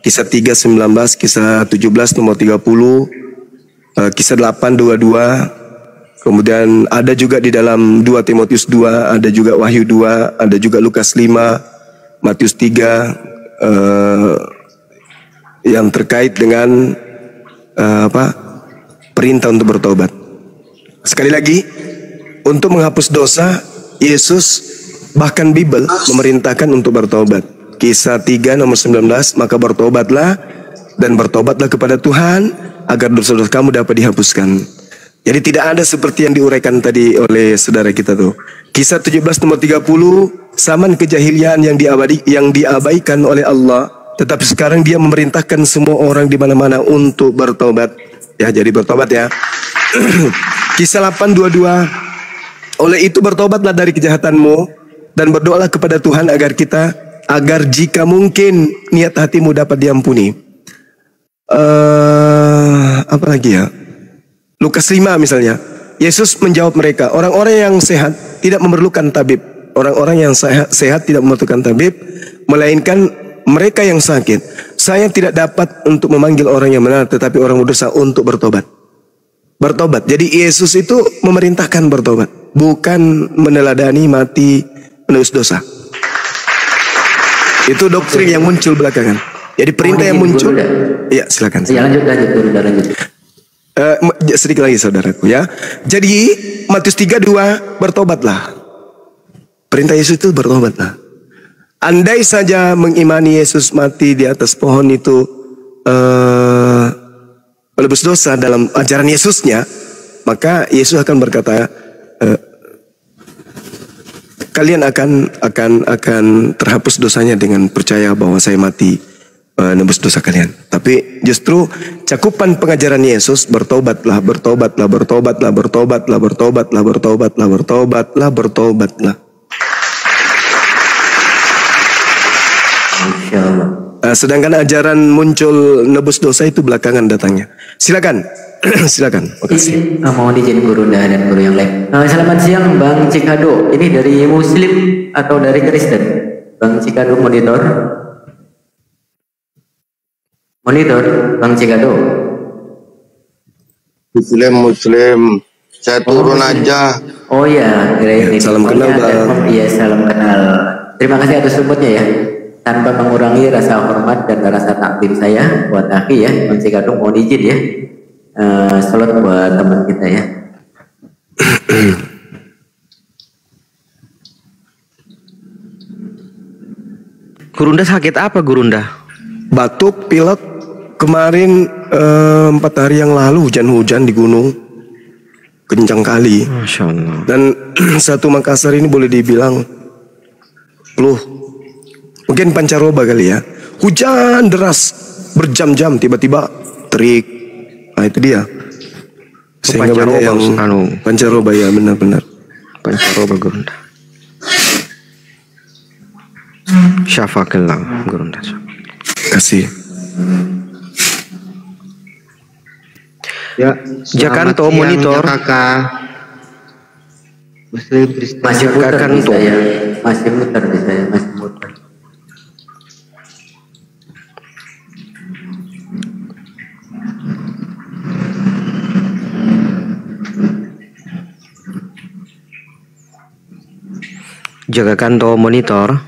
Kisah 3:19, Kisah 17 nomor 30, Kisah 8:22. Kemudian ada juga di dalam 2 Timotius 2, ada juga Wahyu 2, ada juga Lukas 5, Matius 3 yang terkait dengan perintah untuk bertobat. Sekali lagi, untuk menghapus dosa, Yesus bahkan Bible memerintahkan untuk bertobat. Kisah 3 nomor 19, maka bertobatlah dan bertobatlah kepada Tuhan agar dosa-dosa kamu dapat dihapuskan. Jadi tidak ada seperti yang diuraikan tadi oleh saudara kita tuh. Kisah 17 nomor 30, zaman kejahiliaan yang diabaikan oleh Allah, tetapi sekarang Dia memerintahkan semua orang di mana-mana untuk bertobat. Ya, jadi bertobat ya. Kisah 8:22, oleh itu bertobatlah dari kejahatanmu dan berdoalah kepada Tuhan agar jika mungkin niat hatimu dapat diampuni. Apa lagi ya? Lukas 5 misalnya. Yesus menjawab mereka, orang-orang yang sehat tidak memerlukan tabib. Orang-orang yang sehat tidak memerlukan tabib, melainkan mereka yang sakit. Saya tidak dapat untuk memanggil orang yang benar, tetapi orang berdosa untuk bertobat. Bertobat. Jadi Yesus itu memerintahkan bertobat, bukan meneladani mati menebus dosa. Itu doktrin yang muncul belakangan. Jadi perintah yang muncul. Iya, silakan. Ya, lanjut. Sedikit lagi saudaraku ya. Jadi Matius 3:2, bertobatlah. Perintah Yesus itu bertobatlah. Andai saja mengimani Yesus mati di atas pohon itu menebus dosa dalam ajaran Yesusnya, maka Yesus akan berkata, kalian akan terhapus dosanya dengan percaya bahwa saya mati menebus dosa kalian. Tapi justru cakupan pengajaran Yesus, bertobatlah. Sedangkan ajaran muncul nebus dosa itu belakangan datangnya. Silakan. Silakan. Makasih. Mohon izin guru dan guru yang lain. Selamat siang Bang Cikado. Ini dari Muslim atau dari Kristen? Bang Cikado monitor. Bang Cikado. Muslim. Saya turun aja. Oh ya, ini. Salam kenal Bang. Iya, salam kenal. Terima kasih atas sebutnya ya. Tanpa mengurangi rasa hormat dan rasa takdim saya buat akhi ya, Bang Cikado, mohon izin ya. Salat buat teman kita ya. Gurunda sakit apa Gurunda? Batuk, pilek. Kemarin 4 hari yang lalu hujan-hujan di gunung, kencang kali. Masya Allah. Dan satu Makassar ini boleh dibilang peluh. Mungkin pancaroba kali ya. Hujan deras berjam-jam, tiba-tiba terik. Nah itu dia. Sehingga banyak yang pancaroba ya, benar-benar. Pancaroba Gurunda. Syafaqillah Gurunda. Kasih. Ya, Jakarta monitor. Muslim Kristen. Masih muter bisa ya. Masih muter bisa ya. Masih muter. Jaga kantor monitor.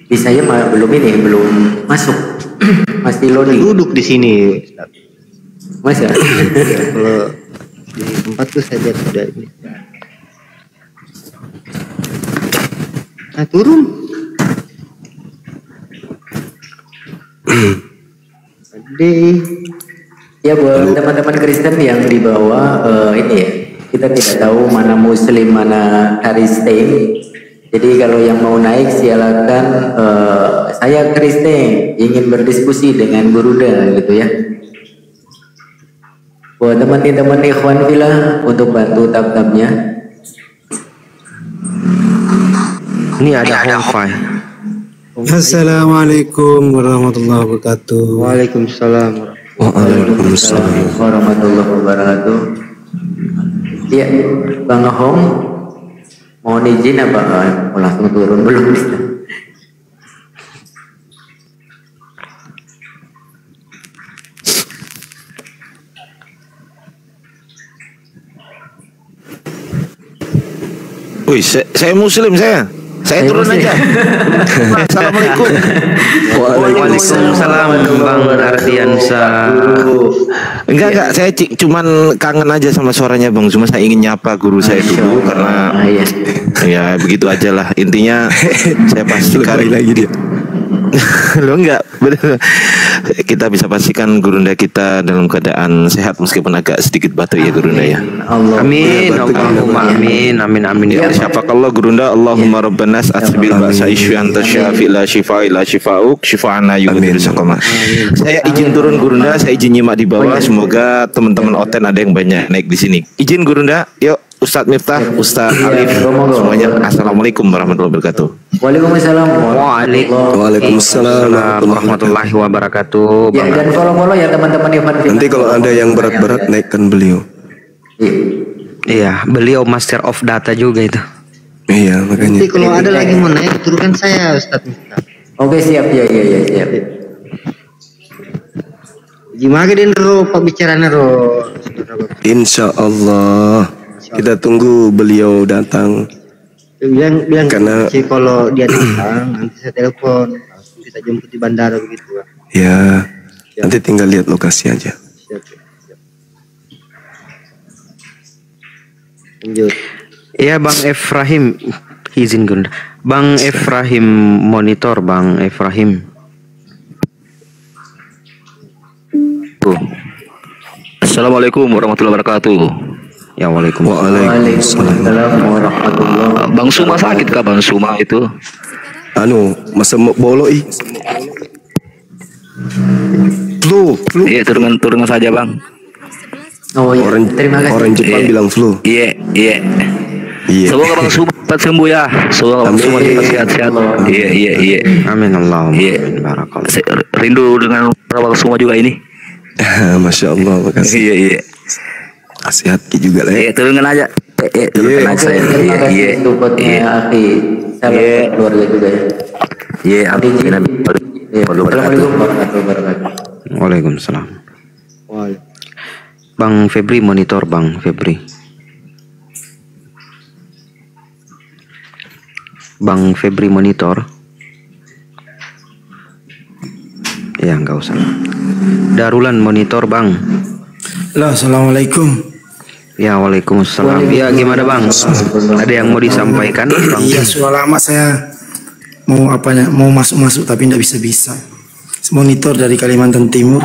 Bisa ya, belum masuk. Masih loading. Duduk di sini. Mas ya. Kalau di tempat tuh saya sudah ini. Nah, turun. Ya buat teman-teman Kristen yang di bawah ini ya, kita tidak tahu mana Muslim mana Kristen. Jadi kalau yang mau naik silakan. Saya Kristen ingin berdiskusi dengan Gurunda gitu ya. Buat teman-teman ikhwan fillah untuk bantu tab-tabnya. Ini ada wifi. Assalamualaikum warahmatullahi wabarakatuh. Waalaikumsalam. Waalaikumsalam warahmatullahi wabarakatuh. Iya, Bang Hong, mohon izin apa mau langsung turun belum bisa? Wih, saya Muslim saya turun aja. Assalamualaikum. Waalaikumsalam Bang Ardiansa. Enggak, saya cuman kangen aja sama suaranya Bang. Cuma saya ingin nyapa guru saya dulu karena ya begitu aja lah. Intinya saya pastikan lagi dia. Lo enggak, betul. Kita bisa pastikan Gurunda kita dalam keadaan sehat meskipun agak sedikit batuk ya Gurunda ya. Amin. Allahumma amin. Amin amin ya. Syafakallah Gurunda. Allahumma rabbanas asbil ba'sa isyu anta syafi la shifa ila shifa'uk shifa'ana yughadiru saqama. Saya izin turun Gurunda, saya izin nyimak di bawah. Semoga teman-teman Oten ada yang banyak naik di sini. Izin Gurunda, yuk. Ustadz Miftah, Ustadz Alif, semuanya assalamualaikum warahmatullahi wabarakatuh. Waalaikumsalam. Waalaikumsalam warahmatullahi wabarakatuh. Ya, dan follow ya teman-teman Ivan. Nanti kalau ada yang berat-berat naikkan beliau. Iya, beliau master of data juga itu. Iya, makanya. Nanti kalau ada lagi mau naik, turunkan saya Ustadz Miftah. Oke, siap ya siap. Gimana din ro pembicaraan ro? Insya Allah. Kita tunggu beliau datang. Bilang karena kalau dia datang nanti saya telepon, kita jemput di bandara begitu. Ya, nanti tinggal lihat lokasi aja. Siap. Lanjut. Iya Bang Efrahim, izin Gunda. Bang Efrahim monitor Bang Efrahim. Assalamualaikum warahmatullahi wabarakatuh. Ya Waalaikumsalam warahmatullahi. Bang Suma sakit kah Bang Suma itu? Masa boloi. Flu. Iya, turunkan saja Bang. Oh iya. Terima kasih. Orang Jepang bilang flu. Iya. Semoga Bang Suma cepat sembuh ya. Semoga Bang Suma cepat sehat-sehat. Iya. Amin Allahumma. Iya. Barakallah. Rindu dengan Bang Suma juga ini. Masya Allah, makasih. Iya. Sehat juga lah ya. Turunkan aja. Turunkan aja. Iya. Salam keluarga juga ya. Iya. Amin. Assalamualaikum warahmatullahi wabarakatuh. Waalaikumsalam. Bang Febri monitor Bang Febri. Bang Febri monitor. Ya nggak usah. Darulan monitor Bang. Halo, assalamualaikum. Ya waalaikumsalam. Ya gimana Bang? Ada yang mau disampaikan Bang? Iya, sudah lama saya mau masuk tapi tidak bisa. Monitor dari Kalimantan Timur.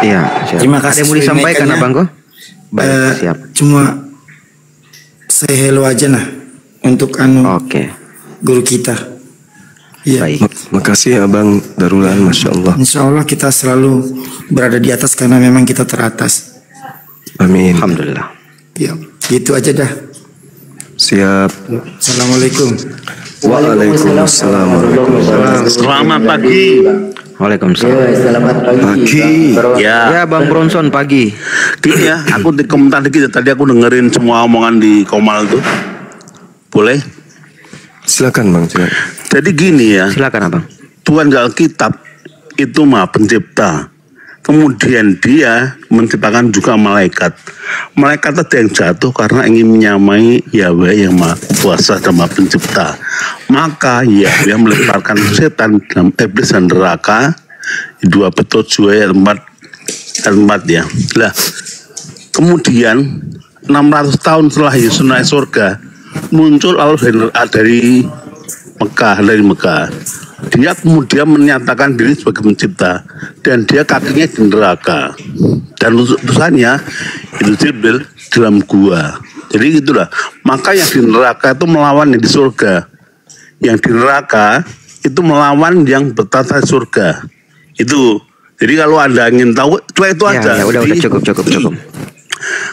Iya. Terima kasih. Ada yang mau disampaikan Abang kok? Baik, siap. Cuma say hello aja nah untuk guru kita. Iya. Baik. Makasih Abang Darulan, Masya Allah. Insya Allah kita selalu berada di atas karena memang kita teratas. Amin. Alhamdulillah. Ya, gitu aja dah. Siap. Assalamualaikum. Waalaikumsalam. Selamat pagi. Waalaikumsalam. Selamat pagi. Ya Bang Bronson pagi. Gini ya, aku di komentar dikit ya. Tadi aku dengerin semua omongan di Komal tuh. Boleh? Silakan Bang. Jadi gini ya. Silakan Abang. Tuhan di Alkitab itu Maha Pencipta. Kemudian dia menciptakan juga malaikat. Malaikat itu yang jatuh karena ingin menyamai Yahweh yang Maha Kuasa dan Maha Pencipta. Maka Yahweh melemparkan setan dalam iblis dan neraka. 2 Petrus ayat 4 ya. Lah, kemudian 600 tahun setelah Yesus naik surga, muncul Allah dari Mekah. Dia kemudian menyatakan diri sebagai pencipta dan dia kakinya di neraka dan utusannya itu Jibril dalam gua. Jadi gitulah. Maka yang di neraka itu melawan yang di surga. Yang di neraka itu melawan yang bertata di surga. Itu. Jadi kalau Anda ingin tahu cuma itu aja. Ya, udah cukup.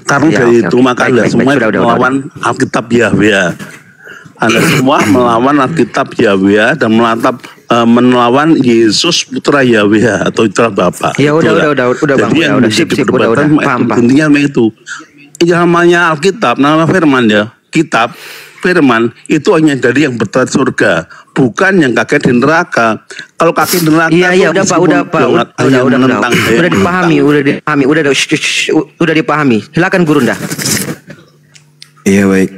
Karena Ya, dari oke, itu maka Anda semua melawan Alkitab Yahweh. Anda semua melawan Alkitab Yahweh dan melawan Yesus putra Yahweh atau putra Bapa. Ya udah Bang. Udah sip udah. Paham. Intinya itu. Yang namanya Alkitab, nama firman ya. Kitab firman itu hanya dari yang berada di surga, bukan yang kakek di neraka. Kalau kakek di neraka Iya udah Pak, udah dipahami. Silakan Gurunda. Iya baik.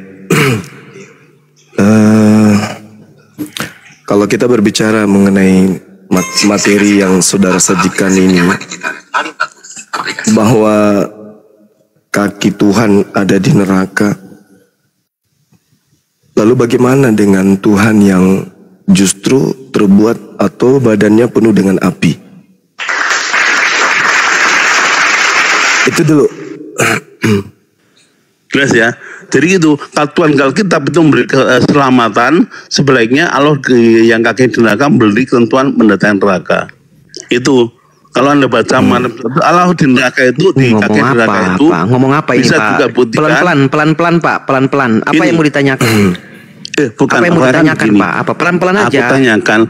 Kalau kita berbicara mengenai materi yang saudara sajikan ini, bahwa kaki Tuhan ada di neraka, lalu bagaimana dengan Tuhan yang justru terbuat atau badannya penuh dengan api. Itu dulu. Jelas ya. Jadi itu Tuhan Alkitab itu memberi keselamatan, sebaliknya Allah yang kaki di neraka memberi ketentuan mendatangi neraka. Itu kalau Anda baca Allah di neraka itu di kaki neraka itu ngomong apa ini Pak? Pelan-pelan Pak, pelan-pelan. Apa yang mau ditanyakan? Bukan apa yang mau ditanyakan Pak? Apa pelan-pelan aja? Aku tanyakan,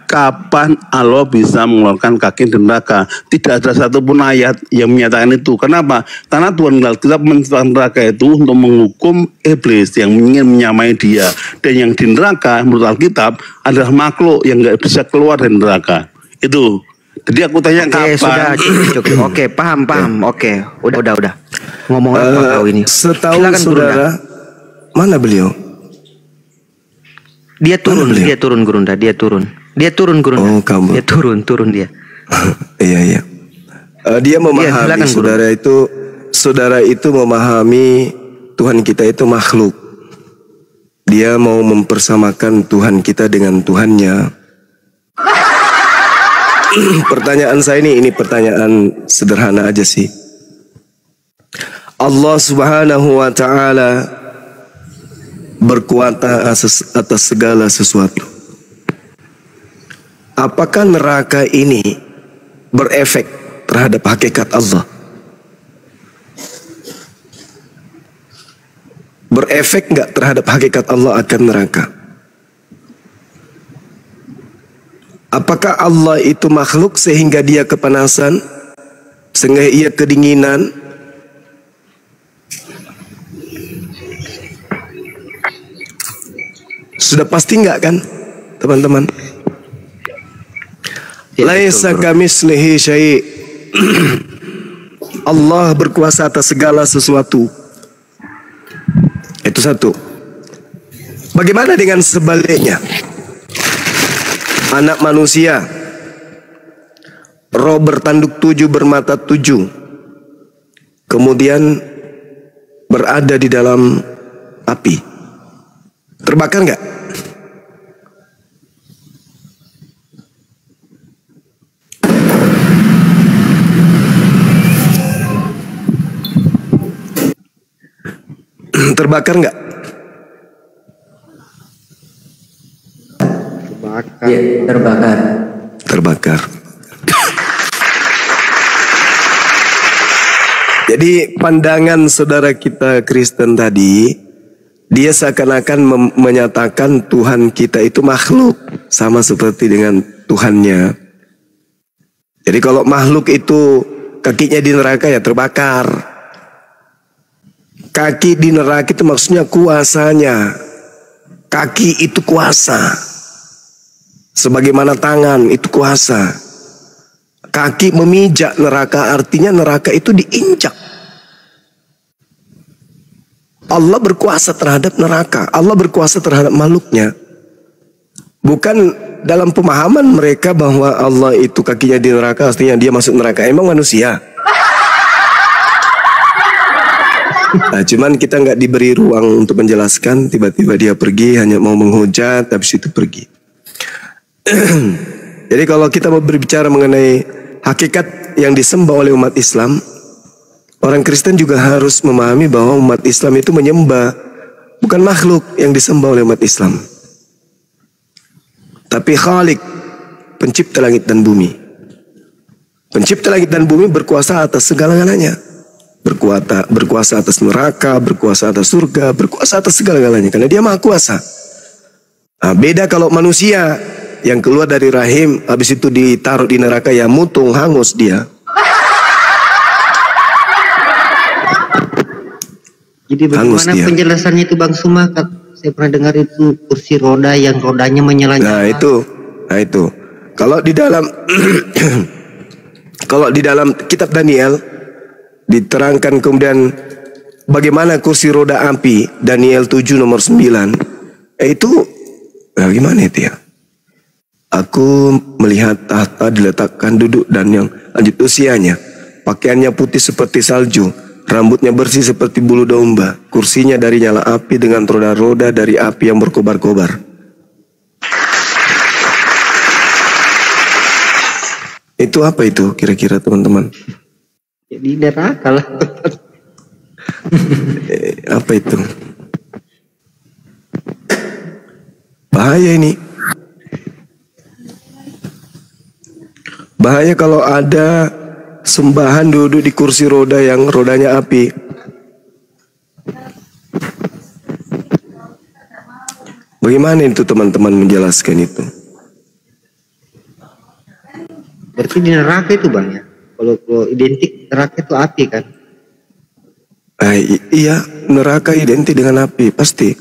kapan Allah bisa mengeluarkan kaki di neraka? Tidak ada satupun ayat yang menyatakan itu. Kenapa? Karena Tuhan Alkitab menciptakan neraka itu untuk menghukum iblis yang ingin menyamai dia. Dan yang di neraka menurut Alkitab adalah makhluk yang nggak bisa keluar dari neraka. Itu. Jadi aku tanya kapan? Sudah cukup. Oke, paham. Oke, udah. Ngomong apa kau ini? Setahu Silakan, saudara, mana beliau? Dia turun Gurunda. Oh, kamu. Dia turun dia. Iya. Dia memahami saudara itu memahami Tuhan kita itu makhluk. Dia mau mempersamakan Tuhan kita dengan Tuhannya. Pertanyaan saya ini pertanyaan sederhana aja sih. Allah Subhanahu wa taala berkuasa atas segala sesuatu. Apakah neraka ini berefek terhadap hakikat Allah? Berefek enggak terhadap hakikat Allah akan neraka? Apakah Allah itu makhluk sehingga dia kepanasan, sehingga ia kedinginan? Sudah pasti enggak kan, teman-teman? Laisa kamitslihi syai'. Allah berkuasa atas segala sesuatu. Itu satu. Bagaimana dengan sebaliknya? Anak manusia, roh bertanduk 7 bermata 7, kemudian berada di dalam api. Terbakar nggak? Terbakar nggak? Ya, terbakar. Jadi pandangan saudara kita Kristen tadi, dia seakan-akan menyatakan Tuhan kita itu makhluk, sama seperti dengan Tuhannya. Jadi kalau makhluk itu kakinya di neraka ya terbakar. Kaki di neraka itu maksudnya kuasanya. Kaki itu kuasa. Sebagaimana tangan itu kuasa. Kaki memijak neraka, artinya neraka itu diinjak. Allah berkuasa terhadap neraka. Allah berkuasa terhadap makhluknya. Bukan dalam pemahaman mereka bahwa Allah itu kakinya di neraka, artinya dia masuk neraka. Emang manusia? Nah, cuman kita nggak diberi ruang untuk menjelaskan. Tiba-tiba dia pergi, hanya mau menghujat, habis itu pergi. Jadi kalau kita mau berbicara mengenai hakikat yang disembah oleh umat Islam, orang Kristen juga harus memahami bahwa umat Islam itu menyembah bukan makhluk yang disembah oleh umat Islam, tapi Khalik, pencipta langit dan bumi. Pencipta langit dan bumi berkuasa atas segala-galanya. Berkuasa atas neraka, berkuasa atas surga, berkuasa atas segala-galanya, karena dia maha kuasa. Nah, beda kalau manusia yang keluar dari rahim, habis itu ditaruh di neraka, ya mutung, hangus dia. Jadi bagaimana penjelasannya itu Bang Sumakat? Saya pernah dengar itu kursi roda yang rodanya menyala-nyala. Nah itu. Kalau di dalam kalau di dalam kitab Daniel diterangkan kemudian bagaimana kursi roda api, Daniel 7 nomor 9. Itu gimana itu ya? Aku melihat tahta diletakkan duduk dan yang lanjut usianya. Pakaiannya putih seperti salju, rambutnya bersih seperti bulu domba. Kursinya dari nyala api dengan roda-roda dari api yang berkobar-kobar. Itu apa itu kira-kira teman-teman? Di neraka lah. Apa itu? Bahaya ini. Bahaya kalau ada sembahan duduk di kursi roda yang rodanya api. Bagaimana itu teman-teman menjelaskan itu? Berarti di neraka itu Bang ya? Kalau identik neraka itu api kan? Iya, neraka identik dengan api, pasti.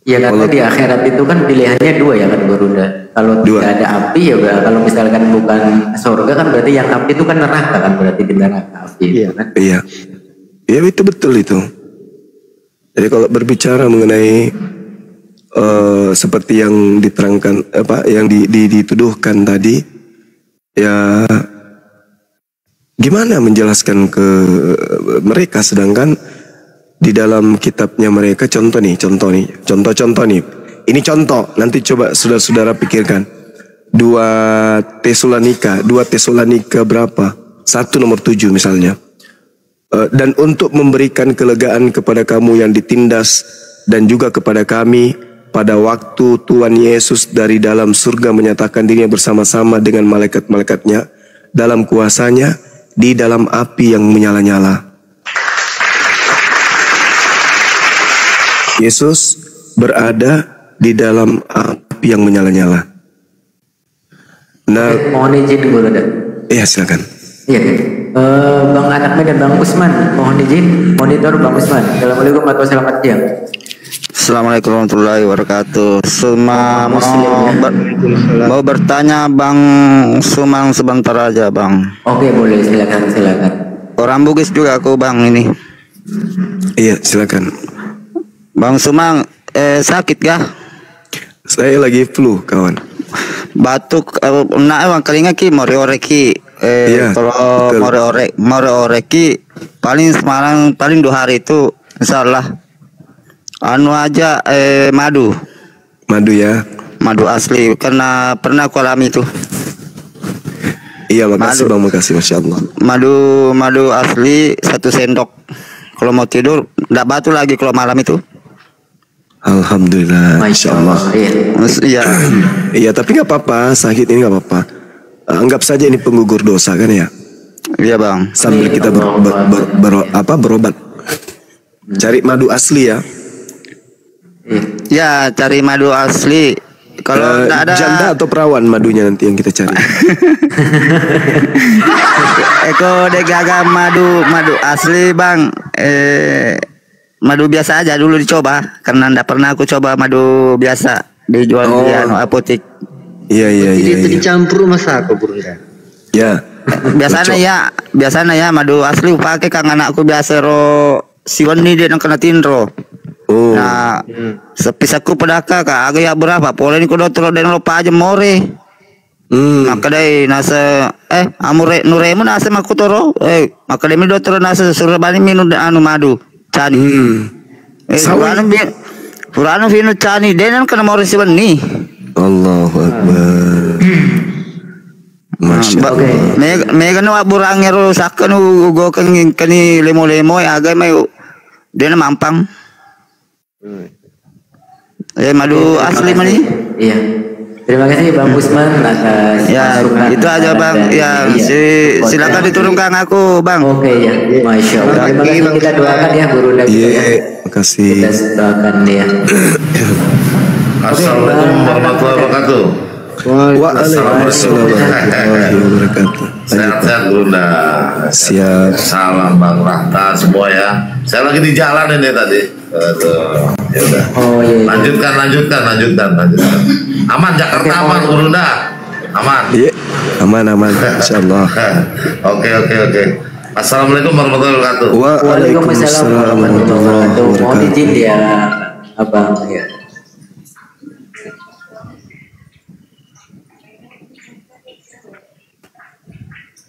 Ya karena di akhirat itu kan pilihannya dua ya kan Burunda. Kalau tidak ada api ya kalau misalkan bukan surga kan berarti yang api itu kan neraka kan, berarti di neraka api. Iya kan? Iya. Iya itu betul itu. Jadi kalau berbicara mengenai seperti yang diterangkan yang dituduhkan tadi, ya gimana menjelaskan ke mereka, sedangkan di dalam kitabnya mereka contoh nih. Ini contoh, nanti coba saudara-saudara pikirkan. 2 Tesalonika berapa? 1 nomor 7 misalnya. Dan untuk memberikan kelegaan kepada kamu yang ditindas dan juga kepada kami pada waktu Tuhan Yesus dari dalam surga menyatakan dirinya bersama-sama dengan malaikat-malaikatnya dalam kuasanya di dalam api yang menyala-nyala. Yesus berada di dalam api yang menyala-nyala. Nah, mohon izin Guru. Iya silakan. Iya, Bang Anakme dan Bang Usman, mohon izin monitor Bang Usman. Assalamualaikum warahmatullahi wabarakatuh. Assalamualaikum warahmatullahi wabarakatuh. Mau bertanya Bang Sumang sebentar aja Bang. Oke boleh, silakan. Orang Bugis juga aku Bang ini. Iya silakan. Bang Sumang sakit kah? Saya lagi flu kawan. Batuk, emang keringat ki mori-oreki. Iya, kalau mori-oreki paling Semarang paling 2 hari itu insyaallah. Anu aja madu ya, madu asli karena pernah aku alami itu. Iya makasih Bang, makasih Masya Allah. Madu asli 1 sendok. Kalau mau tidur enggak batu lagi kalau malam itu. Alhamdulillah, Masya Allah. Iya. Iya tapi nggak apa-apa, sakit ini nggak apa-apa. Anggap saja ini penggugur dosa kan ya. Iya Bang. Sambil kita berobat. Cari madu asli ya. Ya cari madu asli. Kalau tidak ada janda atau perawan madunya nanti yang kita cari. Eko degaga madu asli Bang. Madu biasa aja dulu dicoba karena ndak pernah aku coba madu biasa dijual di apotek. Iya. Itu dicampur masa aku Burunda. Ya. Biasanya ya madu asli pakai kang anakku biasa ro siwan ni dia nang kena tinro. Oh. Nah, sepisaku pedaka ka agak ya berapa? Polen ko dokter den lo pa aja more. Maka dai nasa amure nuremu nasa makutoro. Maka dai mi dokter nasa surbani minu anu madu. Cani. Purano vino cani denan kana more siwan ni. Allahu Akbar. Masya Allah. Mega no aburangero sakkan ugo kani lemo-lemo agay may dia na mampang. Madu asli mani. Iya. Terima kasih Bang Usman atas masukan. Itu aja Bang. Ya, silakan diturunkan aku Bang. Oke ya. Masya Allah. Terima kasih, kita doakan ya Burunda. Iya. Makasih. Kita doakan ya. Assalamualaikum warahmatullahi wabarakatuh. Waalaikumsalam warahmatullahi wabarakatuh. Sehat-sehat Burunda. Siap. Salam Bang Rahta semua ya. Saya lagi di jalan ini tadi. Ya udah. Oh iya. Lanjutkan. Aman Jakarta aman Burunda. Aman. Iya. Aman insyaallah. Oke. Assalamualaikum warahmatullahi wabarakatuh. Waalaikumsalam warahmatullahi wabarakatuh. Mohon izin ya Abang ya.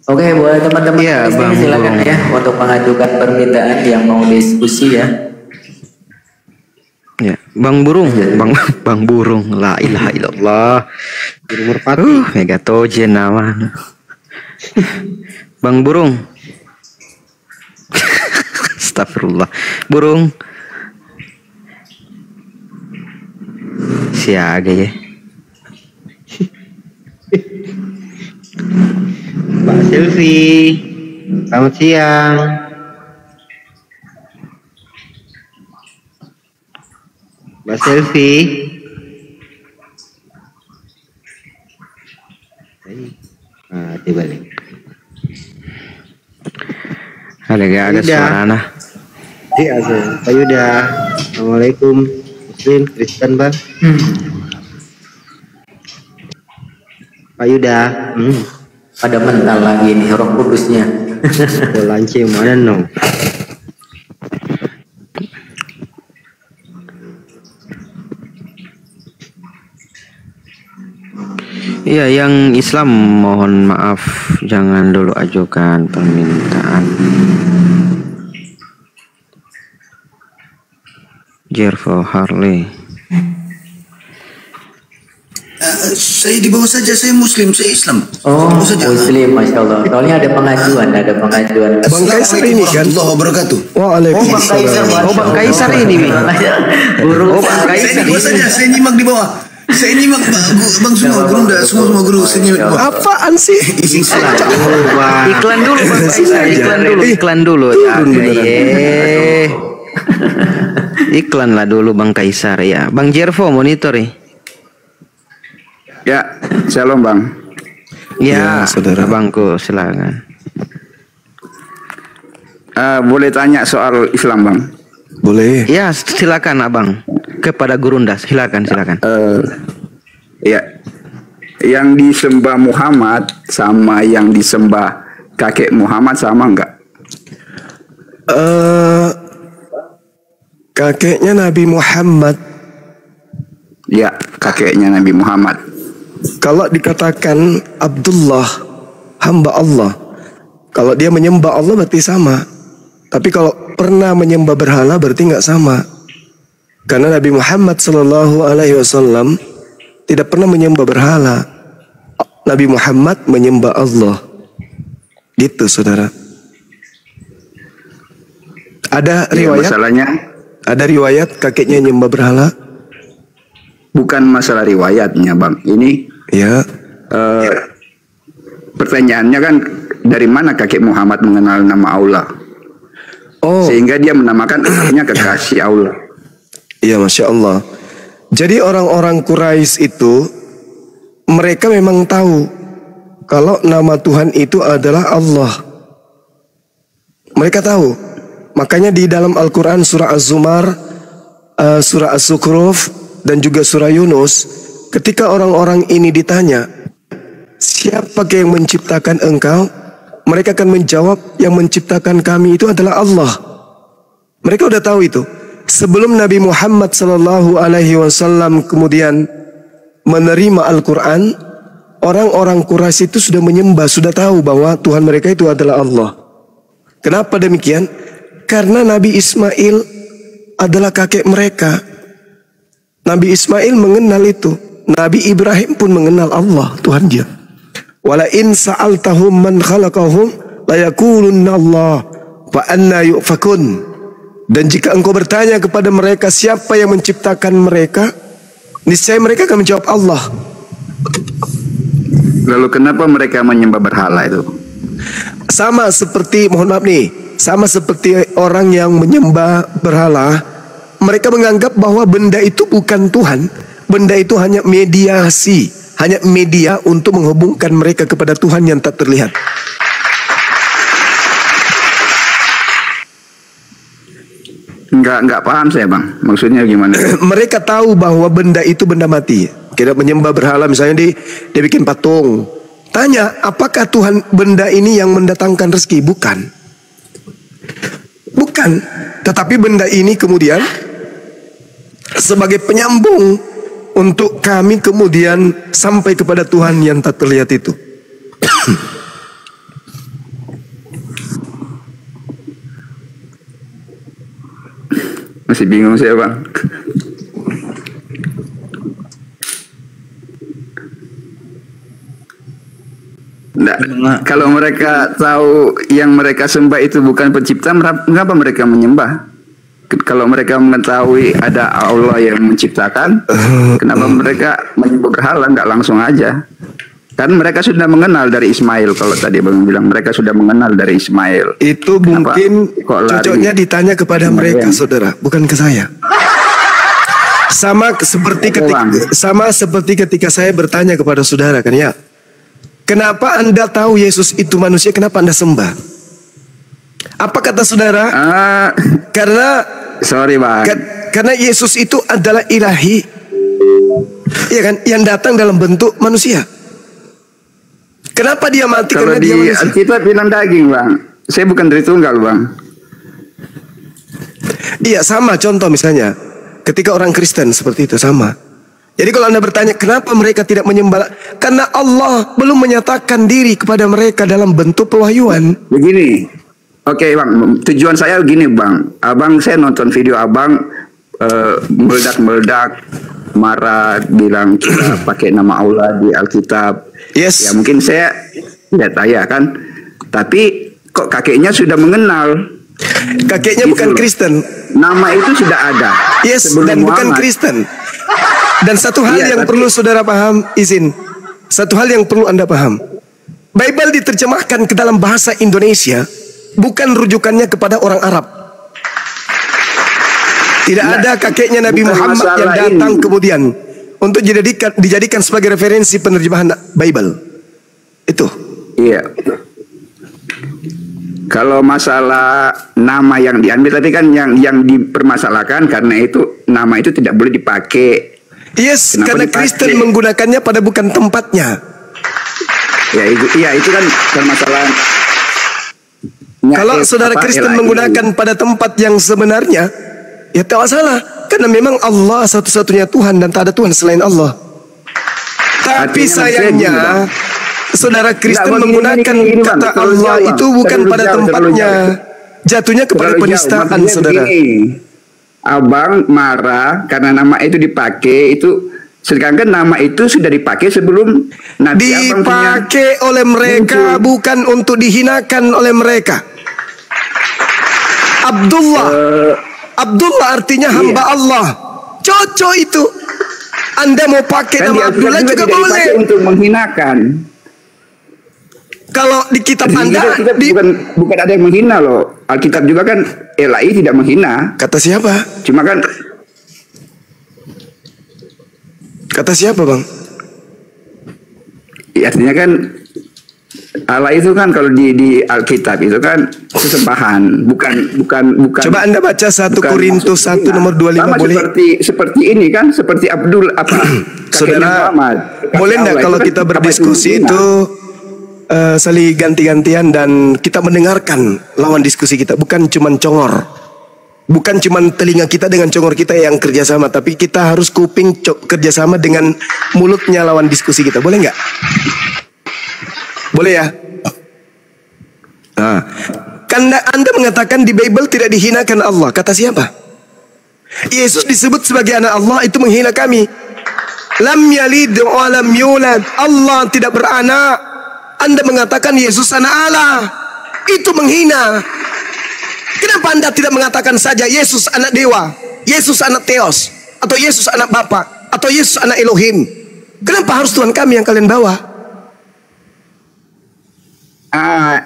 Oke, buat teman-teman silakan ya untuk mengajukan permintaan yang mau diskusi ya. Ya, Bang Burung, Bang Burung, la ilaha illallah. Burung merpati. Megatogen nama. Bang Burung. Astagfirullah. Burung. Siaga ya. Mbak Selvi, selamat siang. Mbak Selvi. Dibalik. Ada suara nah. Iya, Pak Yuda. Assalamualaikum. Muslim, Kristen, Bang. Pak Yuda. Pada mental lagi nih Roh Kudusnya. Lance mana no? Iya, yang Islam mohon maaf, jangan dulu ajukan permintaan. Jervo Harley. Saya di bawah saja, saya Muslim, saya Islam. Oh, Muslim, Masya Allah. Soalnya ada pengajuan. Bang Kaisar ini kan? Allah wabarakatuh. Waalaikumsalam. Oh, Bang Kaisar ini. Burung. Bang Kaisar. Saya di bawah saja, saya nyimak di bawah. Saya nyimak Bang semua guru, semua guru saya nyimak di bawah. Apaan sih? Iklan dulu Bang Kaisar, iklan dulu. Iklan lah dulu Bang Kaisar ya. Bang Jervo monitor ya. Ya, shalom Bang. Ya, saudara Bangku, silakan. Boleh tanya soal Islam Bang? Boleh. Ya, silakan Abang. Kepada Gurunda, silakan. Ya, yang disembah Muhammad sama yang disembah kakek Muhammad sama enggak? Kakeknya Nabi Muhammad. Ya, kakeknya Nabi Muhammad. Kalau dikatakan Abdullah, hamba Allah, kalau dia menyembah Allah berarti sama. Tapi kalau pernah menyembah berhala berarti nggak sama. Karena Nabi Muhammad SAW tidak pernah menyembah berhala. Nabi Muhammad menyembah Allah. Gitu saudara. Ada riwayat? Masalahnya? Ada riwayat kakeknya menyembah berhala? Bukan masalah riwayatnya Bang. Ini ya. Pertanyaannya kan dari mana kakek Muhammad mengenal nama Allah? Sehingga dia menamakan anaknya kekasih Allah. Iya, Masya Allah. Jadi orang-orang Quraisy itu mereka memang tahu kalau nama Tuhan itu adalah Allah. Mereka tahu. Makanya di dalam Al-Quran surah Az-Zumar, surah Az-Zukhruf, dan juga surah Yunus, ketika orang-orang ini ditanya, siapa yang menciptakan engkau? Mereka akan menjawab, yang menciptakan kami itu adalah Allah. Mereka udah tahu itu. Sebelum Nabi Muhammad SAW kemudian menerima Al-Quran, orang-orang Quraisy itu sudah menyembah, sudah tahu bahwa Tuhan mereka itu adalah Allah. Kenapa demikian? Karena Nabi Ismail adalah kakek mereka. Nabi Ismail mengenal itu. Nabi Ibrahim pun mengenal Allah, Tuhan dia. Wala in sa'altahum man khalaqahum layakulunna Allah fa anna yufakun. Dan jika engkau bertanya kepada mereka siapa yang menciptakan mereka, niscaya mereka akan menjawab Allah. Lalu kenapa mereka menyembah berhala itu? Sama seperti, mohon maaf nih, sama seperti orang yang menyembah berhala. Mereka menganggap bahwa benda itu bukan Tuhan. Benda itu hanya mediasi, hanya media untuk menghubungkan mereka kepada Tuhan yang tak terlihat. Enggak paham saya Bang. Maksudnya gimana? Mereka tahu bahwa benda itu benda mati. Kita menyembah berhala, misalnya dia bikin patung. Tanya, apakah Tuhan benda ini yang mendatangkan rezeki? Bukan. Bukan. Tetapi benda ini kemudian sebagai penyambung untuk kami kemudian sampai kepada Tuhan yang tak terlihat itu. Masih bingung saya Bang. Kalau mereka tahu yang mereka sembah itu bukan pencipta, mengapa mereka menyembah? Kalau mereka mengetahui ada Allah yang menciptakan, kenapa mereka menyembah berhala? Nggak langsung aja. Kan mereka sudah mengenal dari Ismail. Kalau tadi Bang bilang mereka sudah mengenal dari Ismail. Itu mungkin cocoknya ditanya kepada mereka, saudara, bukan ke saya. Sama seperti ketika saya bertanya kepada saudara kan ya, kenapa Anda tahu Yesus itu manusia, kenapa Anda sembah? Apa kata saudara? Karena karena Yesus itu adalah ilahi, ya kan, yang datang dalam bentuk manusia. Kenapa dia mati? Kalau karena dia manusia. Alkitab bilang daging, Bang. Saya bukan dari tunggal, Bang. Iya, sama contoh misalnya ketika orang Kristen seperti itu sama. Jadi kalau Anda bertanya kenapa mereka tidak menyembah, karena Allah belum menyatakan diri kepada mereka dalam bentuk pewahyuan. Begini. Oke, Bang, tujuan saya begini, Bang. Abang, saya nonton video Abang meledak-meledak, marah, bilang kita pakai nama Allah di Alkitab. Yes. Ya mungkin saya tidak tanya kan, tapi kok kakeknya sudah mengenal. Kakeknya gitu bukan Kristen. Nama itu sudah ada. Yes, dan bukan Kristen. Dan satu hal yang perlu saudara paham, satu hal yang perlu Anda paham. Bible diterjemahkan ke dalam bahasa Indonesia, bukan rujukannya kepada orang Arab. Tidak ada kakeknya Nabi Muhammad yang datang kemudian untuk dijadikan sebagai referensi penerjemahan Bible. Itu. Iya. Kalau masalah nama yang diambil tadi kan yang dipermasalahkan karena itu nama itu tidak boleh dipakai. Yes, kenapa karena dipakai? Kristen menggunakannya pada bukan tempatnya. Ya itu kan permasalahan. Kalau saudara Kristen menggunakan pada tempat yang sebenarnya, ya tak masalah. Karena memang Allah satu-satunya Tuhan dan tak ada Tuhan selain Allah. Tapi sayangnya saudara Kristen menggunakan kata Allah itu bukan pada tempatnya. Jatuhnya kepada penistaan, saudara. Abang marah karena nama itu dipakai itu, sedangkan nama itu sudah dipakai sebelum Nabi Abang dipakai oleh mereka, bukan untuk dihinakan oleh mereka. Abdullah artinya hamba Allah. Cocok itu. Anda mau pakai kan nama Abdullah juga boleh. Untuk menghinakan. Kalau di kitab Anda bukan ada yang menghina loh. Alkitab juga kan LAI tidak menghina. Kata siapa? Cuma kan kata siapa, Bang? Ya, artinya kan Allah itu kan kalau di Alkitab itu kan sesembahan, bukan. Coba Anda baca 1 Korintus 1 nomor 25 sama boleh? Seperti ini kan, seperti Abdul Saudara, boleh enggak kalau kita berdiskusi itu saling ganti-gantian dan kita mendengarkan lawan diskusi kita, bukan cuman congor. Bukan cuman telinga kita dengan congor kita yang kerjasama, tapi kita harus kuping kerjasama dengan mulutnya lawan diskusi kita. Boleh nggak? Boleh ya? Nah, karena Anda mengatakan di Bible tidak dihinakan Allah. Kata siapa? Yesus disebut sebagai anak Allah, itu menghina kami. Lam yalid wa lam yulad. Allah tidak beranak. Anda mengatakan Yesus anak Allah, itu menghina. Kenapa Anda tidak mengatakan saja Yesus anak dewa, Yesus anak Theos, atau Yesus anak Bapa, atau Yesus anak Elohim? Kenapa harus Tuhan kami yang kalian bawa?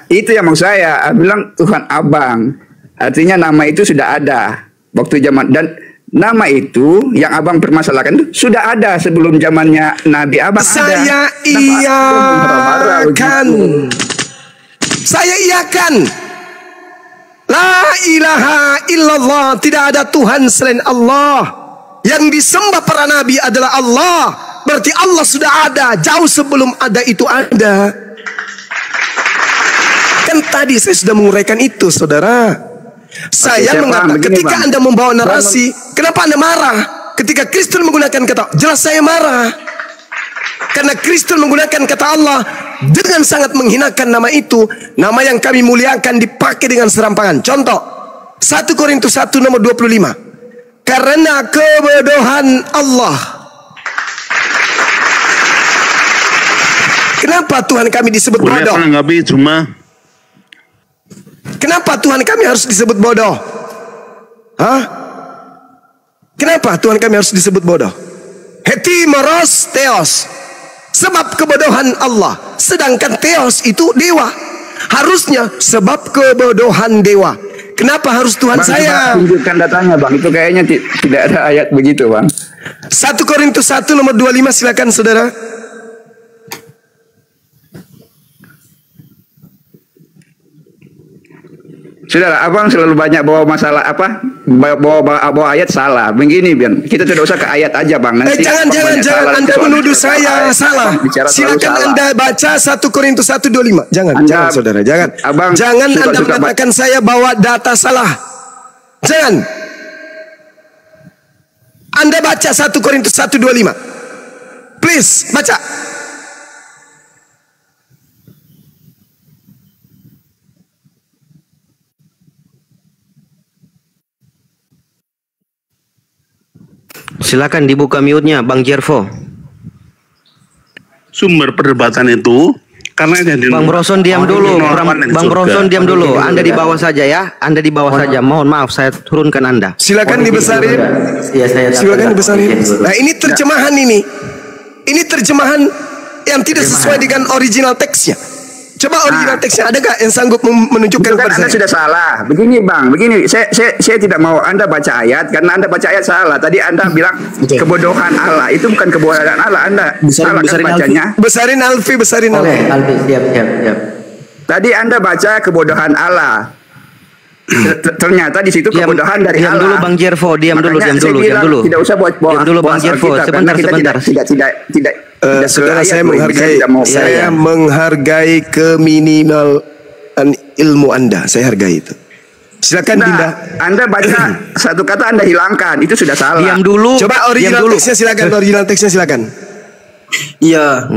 Itu yang mau saya bilang, Tuhan Abang. Artinya nama itu sudah ada waktu zaman, dan nama itu yang Abang permasalahkan itu sudah ada sebelum zamannya Nabi Abang. Saya iakan. Saya iakan. La ilaha illallah, tidak ada Tuhan selain Allah. Yang disembah para nabi adalah Allah. Berarti Allah sudah ada jauh sebelum ada itu ada. Kan tadi saya sudah menguraikan itu, saudara. Saya mengatakan ketika Anda membawa narasi, kenapa Anda marah? Ketika Kristen menggunakan kata, jelas saya marah. Karena Kristen menggunakan kata Allah dengan sangat menghinakan nama itu. Nama yang kami muliakan dipakai dengan serampangan. Contoh 1 Korintus 1 nomor 25. Karena kebodohan Allah. Kenapa Tuhan kami disebut bodoh? Kenapa Tuhan kami harus disebut bodoh? Hah? Kenapa Tuhan kami harus disebut bodoh? Heti moros teos. Sebab kebodohan Allah. Sedangkan teos itu dewa. Harusnya sebab kebodohan dewa. Kenapa harus Tuhan Bang, saya? Tunjukkan datanya Bang. Itu kayaknya tidak ada ayat begitu Bang. 1 Korintus 1 nomor 25 silakan saudara. Saudara, abang selalu banyak bawa masalah apa? Bawa ayat salah. Begini, Bian. Kita tidak usah ke ayat aja, Bang. Nanti jangan Anda menuduh saya salah. Silakan Anda baca 1 Korintus 1:25. Jangan saudara, jangan. Jangan Anda mengatakan saya bawa data salah. Jangan. Anda baca 1 Korintus 1:25. Please, baca. Silakan dibuka mute-nya Bang Jervo. Sumber perdebatan itu karena Bang Bronson diam dulu. Bang Bronson diam dulu. Anda di bawah saja ya. Anda di bawah saja. Mohon maaf saya turunkan Anda. Silakan dibesarin. Silakan dibesarin. Nah, ini terjemahan ini. Ini terjemahan yang tidak sesuai dengan original teksnya. Coba original teksnya ada gak yang sanggup menunjukkan kepada Anda saya? sudah salah. Begini Bang, begini. Saya tidak mau Anda baca ayat karena Anda baca ayat salah. Tadi Anda bilang kebodohan Allah. Itu bukan kebodohan Allah. Anda salah kan bacanya. Besarin Alfi. Alfi, siap. Tadi Anda baca kebodohan Allah. Ternyata di situ kebodohan dari diam Allah. Dulu Bang Jervo, diam dulu. Tidak usah bawa diam dulu Bang Jervo. Sebentar. Tidak. Saudara, saya menghargai keminimalan ilmu Anda. Saya hargai itu. Silakan Dinda. Anda baca satu kata Anda hilangkan, itu sudah salah. Diam dulu. Coba original teksnya silakan. Original teksnya silakan. Iya.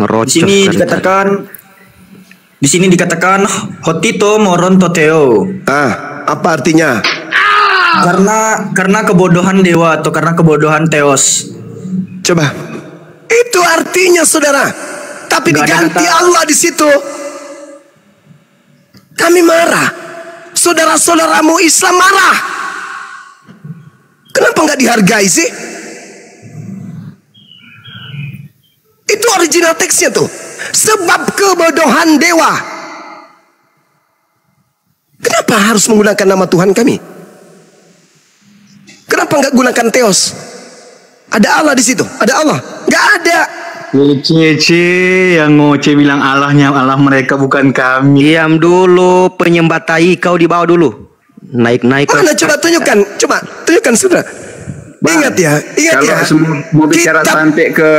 Di sini dikatakan hotito moron toteo. Apa artinya? Karena kebodohan dewa atau karena kebodohan teos. Coba. Itu artinya saudara. Tapi diganti Allah di situ. Kami marah. Saudara-saudaramu Islam marah. Kenapa nggak dihargai sih? Itu original teksnya tuh. Sebab kebodohan dewa. Kenapa harus menggunakan nama Tuhan kami? Kenapa nggak gunakan Theos? Ada Allah di situ. Ada Allah. Nggak ada. Yang ngoceh bilang Allahnya Allah mereka bukan kami. Diam dulu, penyembah tai kau di bawah dulu. Naik. Mana coba tunjukkan saudara. Ingat ya. Kalau mau bicara sampai ke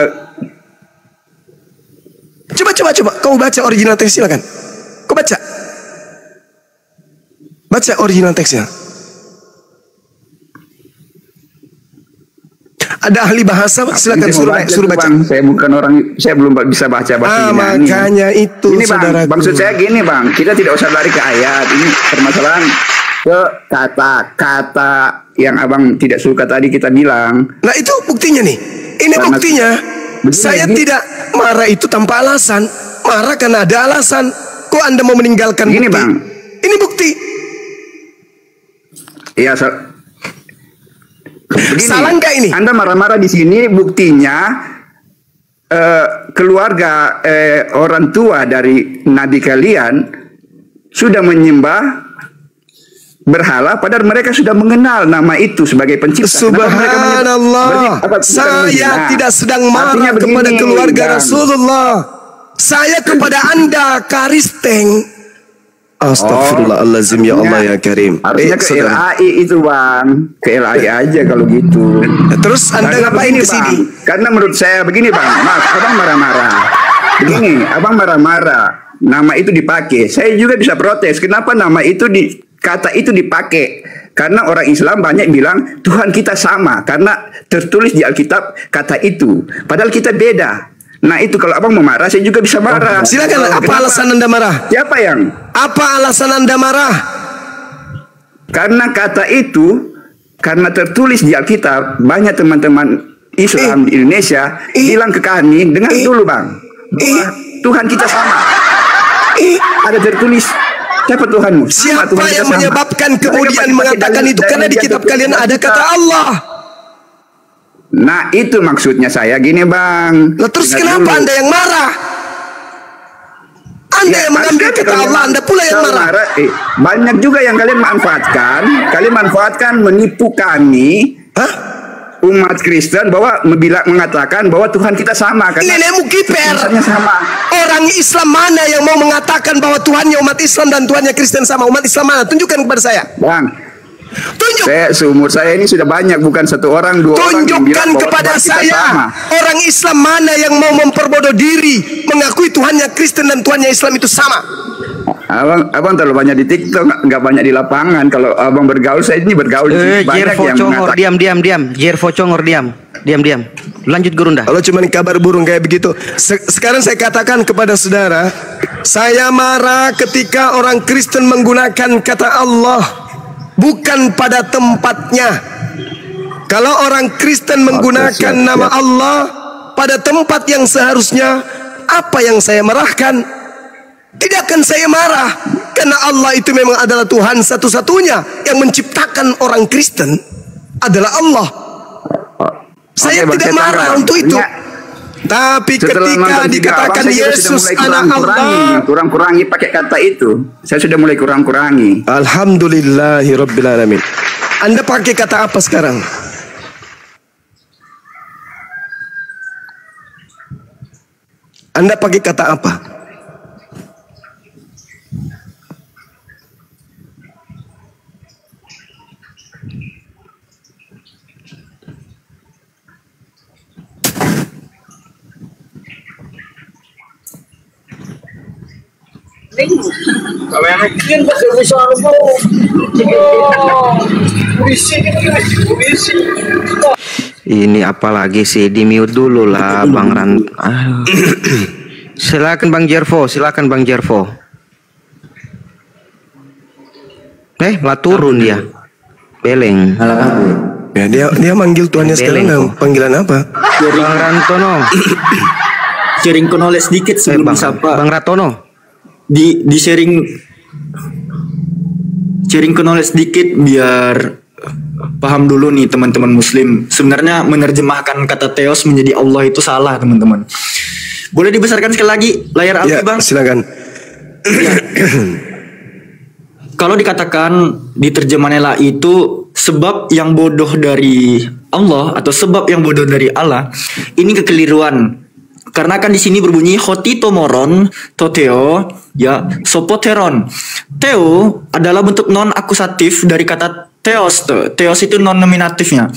Coba. Kau baca original teks silakan. Kau baca. Baca original teksnya. Ada ahli bahasa, silakan suruh baca. Bang, saya bukan orang, saya belum bisa baca bahasa ini. Makanya itu ini Bang, maksud saya gini Bang, kita tidak usah lari ke ayat. Ini permasalahan ke kata-kata yang Abang tidak suka tadi kita bilang. Nah itu buktinya nih. Ini buktinya. Saya tidak marah itu tanpa alasan. Marah karena ada alasan. Kok Anda mau meninggalkan bukti? Ini Bang. Ini bukti. Iya, begini, salah nggak ini? Anda marah-marah di sini buktinya keluarga orang tua dari nabi kalian sudah menyembah berhala padahal mereka sudah mengenal nama itu sebagai pencipta. Subhanallah. Saya tidak sedang marah kepada keluarga Rasulullah. Saya kepada Anda Karisteng. Astagfirullahaladzim, ya Allah ya Karim. Harusnya ke LAI itu Bang, ke LAI aja kalau gitu. Terus Anda ngapain ke sini? Karena menurut saya begini Bang, Abang marah-marah. Begini, Abang marah-marah. Nama itu dipakai. Saya juga bisa protes. Kenapa nama itu kata itu dipakai? Karena orang Islam banyak bilang Tuhan kita sama karena tertulis di Alkitab kata itu. Padahal kita beda. Nah itu kalau Abang mau marah, saya juga bisa marah. Silakan. Apa alasan Anda marah? Siapa yang? Apa alasan Anda marah? Karena kata itu, karena tertulis di Alkitab, banyak teman-teman Islam di Indonesia bilang ke kami, dengar dulu Bang, bahwa Tuhan kita sama. Ada tertulis siapa Tuhanmu? Siapa Tuhan yang sama. menyebabkan Mereka kemudian pakai mengatakan dalil- itu? Karena di dalil kitab yang kalian ada kita- kata Allah. Nah itu maksudnya saya gini bang. Lah terus Dengar kenapa dulu. Anda yang marah? Anda yang mengambil pasti kata kalian Allah, Anda pula yang marah. Banyak juga yang kalian manfaatkan. Kalian manfaatkan menipu kami. Umat Kristen bahwa mengatakan bahwa Tuhan kita sama karena Nenekmu kiper. tulisannya sama. Orang Islam mana yang mau mengatakan bahwa Tuhannya umat Islam dan Tuhannya Kristen sama? Umat Islam mana? Tunjukkan kepada saya. Bang, seumur saya ini sudah banyak, bukan satu orang, dua orang yang bilang Tunjukkan bahwa kepada Tuhan kita saya sama. orang Islam mana yang mau memperbodoh diri mengakui Tuhannya Kristen dan Tuhannya Islam itu sama. Abang terlalu banyak di TikTok, nggak banyak di lapangan. Kalau abang bergaul, saya ini bergaul di sini. Banyak Jervo yang Congor, mengatakan diam. Jervo Congor, diam. Lanjut Gurunda. Kalau cuma kabar burung kayak begitu. Sekarang saya katakan kepada saudara, saya marah ketika orang Kristen menggunakan kata Allah bukan pada tempatnya. Kalau orang Kristen menggunakan nama Allah pada tempat yang seharusnya, apa yang saya marahkan? Tidak akan saya marah, karena Allah itu memang adalah Tuhan satu-satunya. Yang menciptakan orang Kristen adalah Allah. Saya tidak marah untuk itu. Tapi ketika dikatakan Yesus anak Allah, kurang-kurangi pakai kata itu. Saya sudah mulai kurang-kurangi. Alhamdulillahirabbil alamin. Anda pakai kata apa sekarang? Anda pakai kata apa? Ini apalagi sih, di mute dulu lah Bang Ran. Silakan Bang Jervo. Lah turun dia. Beleng. Ya, dia manggil tuannya sekarang. Panggilan apa? Bang Rantono. Sharing knowledge sedikit sebelum disapa. Bang Ratono. Di sharing knowledge sedikit biar paham dulu nih teman-teman muslim. Sebenarnya menerjemahkan kata theos menjadi Allah itu salah, teman-teman. Boleh dibesarkan sekali lagi layar Alfi, Bang? Silakan. Ya. Kalau dikatakan di terjemahannya lah itu sebab yang bodoh dari Allah atau sebab yang bodoh dari Allah, ini kekeliruan. Karena kan di sini berbunyi hotitomoron toteo ya sopoteron. Theo adalah bentuk non akusatif dari kata theos. Theos itu non nominatifnya.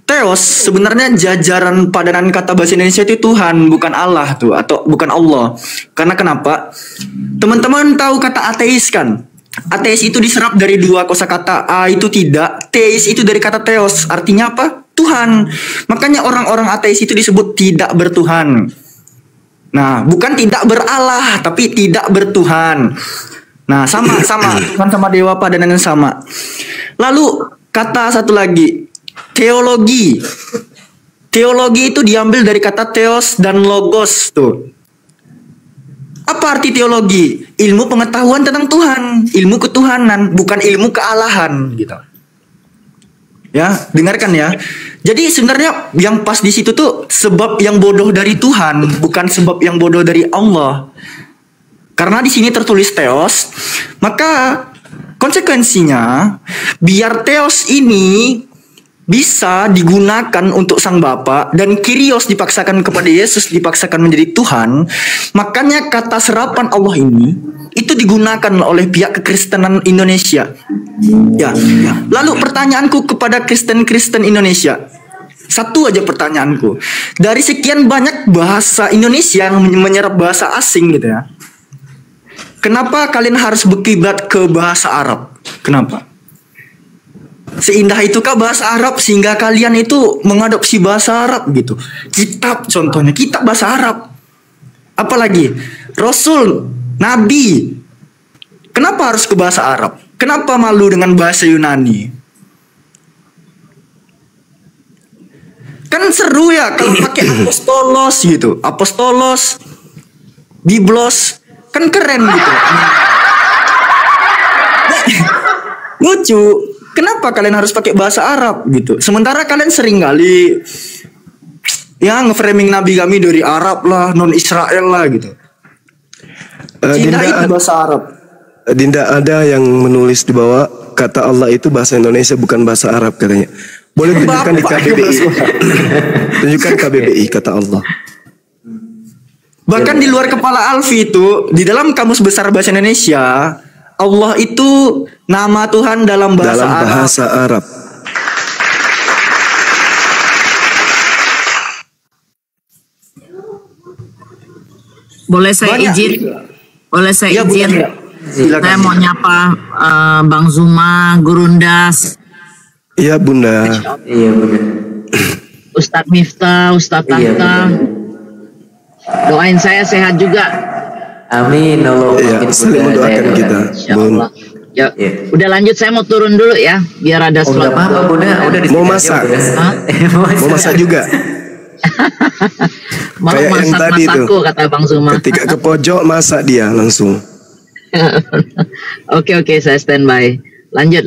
Theos sebenarnya jajaran padanan kata bahasa Indonesia itu Tuhan, bukan Allah tuh, atau bukan Allah. Karena kenapa? Teman-teman tahu kata ateis kan? Ateis itu diserap dari dua kosakata. A itu tidak, teis itu dari kata theos. Artinya apa? Tuhan. Makanya orang-orang ateis itu disebut tidak bertuhan. Nah, bukan tidak beralah, tapi tidak bertuhan. Nah, sama Tuhan sama dewa padanan yang sama. Lalu kata satu lagi, teologi. Teologi itu diambil dari kata theos dan logos tuh. Apa arti teologi? Ilmu pengetahuan tentang Tuhan, ilmu ketuhanan, bukan ilmu kealahan gitu. Ya, dengarkan ya. Jadi sebenarnya yang pas di situ tuh sebab yang bodoh dari Tuhan, bukan sebab yang bodoh dari Allah. Karena di sini tertulis theos, maka konsekuensinya biar theos ini bisa digunakan untuk sang Bapa dan Kyrios dipaksakan kepada Yesus, dipaksakan menjadi Tuhan, makanya kata serapan Allah ini itu digunakan oleh pihak kekristenan Indonesia. Ya. Lalu pertanyaanku kepada Kristen-Kristen Indonesia, satu aja pertanyaanku. Dari sekian banyak bahasa Indonesia yang menyerap bahasa asing gitu ya, kenapa kalian harus berkiblat ke bahasa Arab? Kenapa? Seindah itukah bahasa Arab sehingga kalian itu mengadopsi bahasa Arab gitu? Kitab contohnya, kitab bahasa Arab. Apalagi Rasul, Nabi. Kenapa harus ke bahasa Arab? Kenapa malu dengan bahasa Yunani? Kan seru ya kalau pakai apostolos gitu. Apostolos. biblos, kan keren gitu. Lucu. Kenapa kalian harus pakai bahasa Arab gitu? Sementara kalian sering kali ya nge-framing nabi kami dari Arab lah, non Israel lah gitu. Cina itu bahasa Arab. Dinda, ada yang menulis di bawah kata Allah itu bahasa Indonesia bukan bahasa Arab katanya. Boleh tunjukkan di KBBI. Tunjukkan KBBI kata Allah. Bahkan di luar kepala Alfi itu, di dalam Kamus Besar Bahasa Indonesia, Allah itu nama Tuhan dalam bahasa Arab. Boleh saya izin? Boleh saya izin? Saya mau nyapa Bang Zuma, Gurundas. Iya Bunda. Iya Bunda. Ustadz Miftah, Ustadz Tanta. Doain saya sehat juga. Amin. Allah saling mendoakan kita. Insyaallah. Ya, udah lanjut, saya mau turun dulu ya, biar ada slot. Apa Bunda? Udah mau masak. Mau masak juga. Kayak yang tadi itu, kata Bang Zuma. Ketika ke pojok masak dia langsung. Oke, saya standby. Lanjut.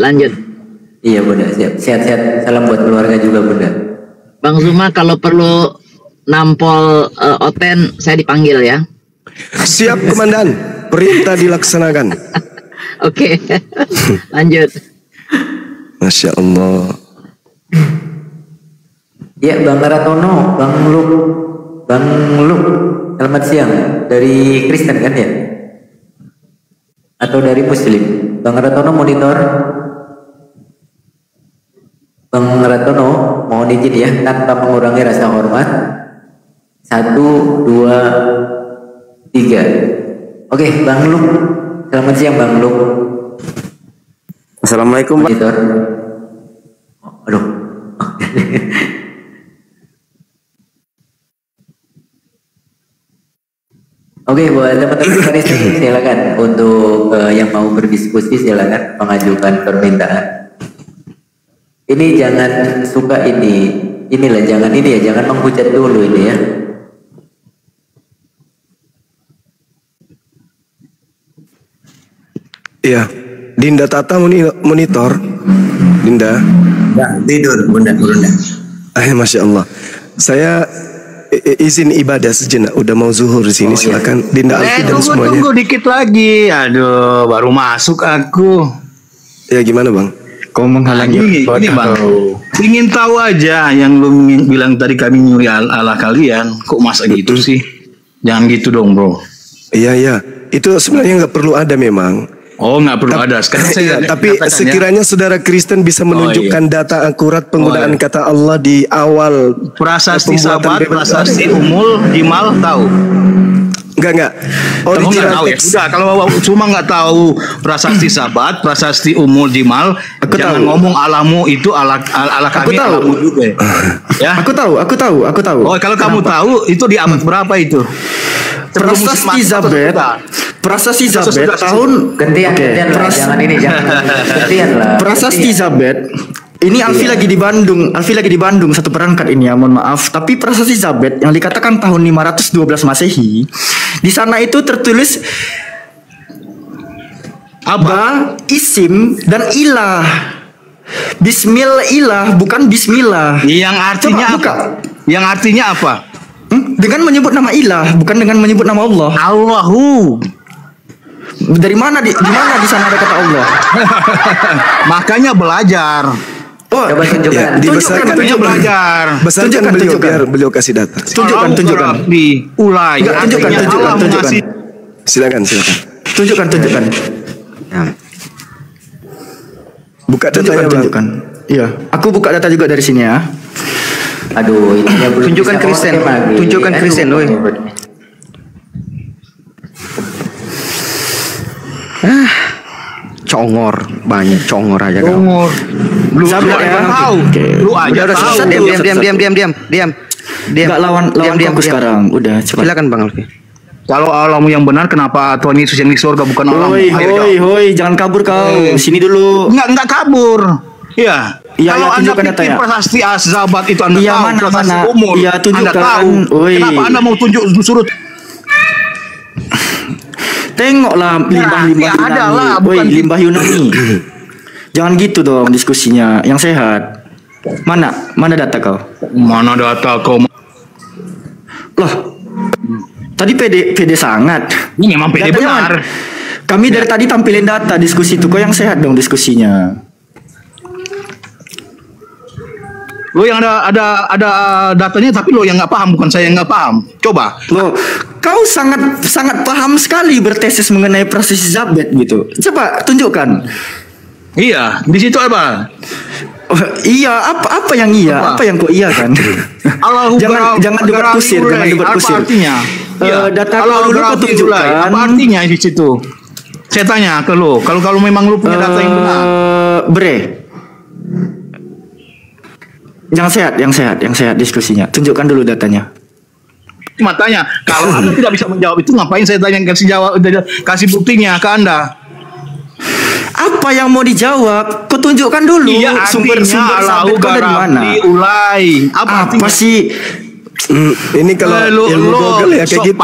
Iya Bunda, siap. Sehat-sehat. Salam buat keluarga juga Bunda. Bang Zuma, kalau perlu nampol Oten, saya dipanggil ya. Siap Komandan, perintah dilaksanakan. Oke. Lanjut. Masya Allah. Ya Bang Ratono, Bang Luk, selamat siang. Dari Kristen kan ya? Atau dari Muslim? Bang Ratono monitor. Bang Ratono mohon izin ya, tanpa mengurangi rasa hormat. 1, 2, 3. Oke, Bang Luk, selamat siang Bang Luk. Assalamualaikum Pak. Aduh. Oke, buat teman-teman Kristen silakan untuk yang mau berdiskusi silakan mengajukan permintaan. Ini jangan suka inilah jangan ini ya, jangan menghujat dulu ini ya. Iya, Dinda Tata monitor. Dinda. Ya, tidur Bunda. Masya Allah. Saya izin ibadah sejenak. Udah mau zuhur di sini, silakan. Dinda Alfi dan semuanya. Tunggu dikit lagi. Aduh, baru masuk aku. Ya gimana Bang? Kau menghalangi ini Bang. Ingin tahu aja yang lu bilang tadi kami nyuri Allah kalian. Kok masa gitu sih? Jangan gitu dong bro. Iya. Itu sebenarnya nggak perlu ada memang. Oh, nggak perlu ada. Sekarang saya tapi sekiranya saudara Kristen bisa menunjukkan data akurat penggunaan kata Allah di awal prasasti sabat, prasasti umul, jimal, tahu? Enggak. Original teks. Udah, kalau cuma nggak tahu prasasti sabat, prasasti umul, jimal, jangan ngomong alamu itu ala kami alamu juga. Ya. Aku tahu. Oh, kalau kamu tahu itu di abad berapa itu? Prasasti Zabet tahun gantian lah, jangan gantian lah. Prasasti Zabet ini Alfi lagi di Bandung satu perangkat ini ya, mohon maaf. Tapi Prasasti Zabet yang dikatakan tahun 512 Masehi, di sana itu tertulis Aba, Isim dan Ilah. Bismillah bukan Bismillah. Yang artinya apa? Yang artinya apa? Dengan menyebut nama ilah, bukan dengan menyebut nama Allah. Allahu. Dari mana di mana di sana ada kata Allah? Makanya belajar. Oh, coba tunjukkan. Dibesarkan belajar. Besarkan beliau biar beliau kasih data. Tunjukkan. Di ulai. Tunjukkan. Silakan. Tunjukkan. Buka datanya tunjukkan. Iya, aku buka data juga dari sini ya. Aduh, ininya belum. Tunjukkan Kristen, woi. Congor, banyak congor aja kau. Congor. Lu tahu. Lu aja tahu. Diam. Enggak lawan aku sekarang. Udah, cepat. Silakan Bang Alfi. Kalau Allahmu yang benar, kenapa Tuhan Yesus yang di surga bukan Allah? Hoi, jangan kabur kau. Sini dulu. Enggak kabur. Iya. Kalau Anda pikir prasasti Zabat itu Anda tahu, prasasti umur Anda tahu. Kenapa Anda mau suruh Tengoklah limbah-limbah Yunani. Woi, limbah Yunani. Jangan gitu dong diskusinya, yang sehat. Mana data kau? Mana data kau? Loh, tadi pede sangat. Ini memang pede benar. Kami dari tadi tampilin data diskusi itu, kau yang sehat dong diskusinya. Lo yang ada datanya, tapi lo yang nggak paham, bukan saya yang nggak paham. Coba. Lo, kau sangat paham sekali bertesis mengenai proses Zabet gitu. Coba tunjukkan. Iya, di situ apa? Oh, iya, apa yang iya? Apa yang kok iya kan? jangan debat kusir, Apa artinya? Data kau dulu kau tunjukkan. Apa artinya di situ? Saya tanya ke lo, kalau memang lo punya data yang benar. Bre. Yang sehat diskusinya. Tunjukkan dulu datanya. Cuma tanya, kalau Anda tidak bisa menjawab itu, ngapain saya tanya, kasih buktinya ke Anda? Apa yang mau dijawab? Kau tunjukkan dulu. Iya, sumber sabit kau dari mana? Diulai. Apa sih? Ini kalau ilmu Google ya kayak gitu.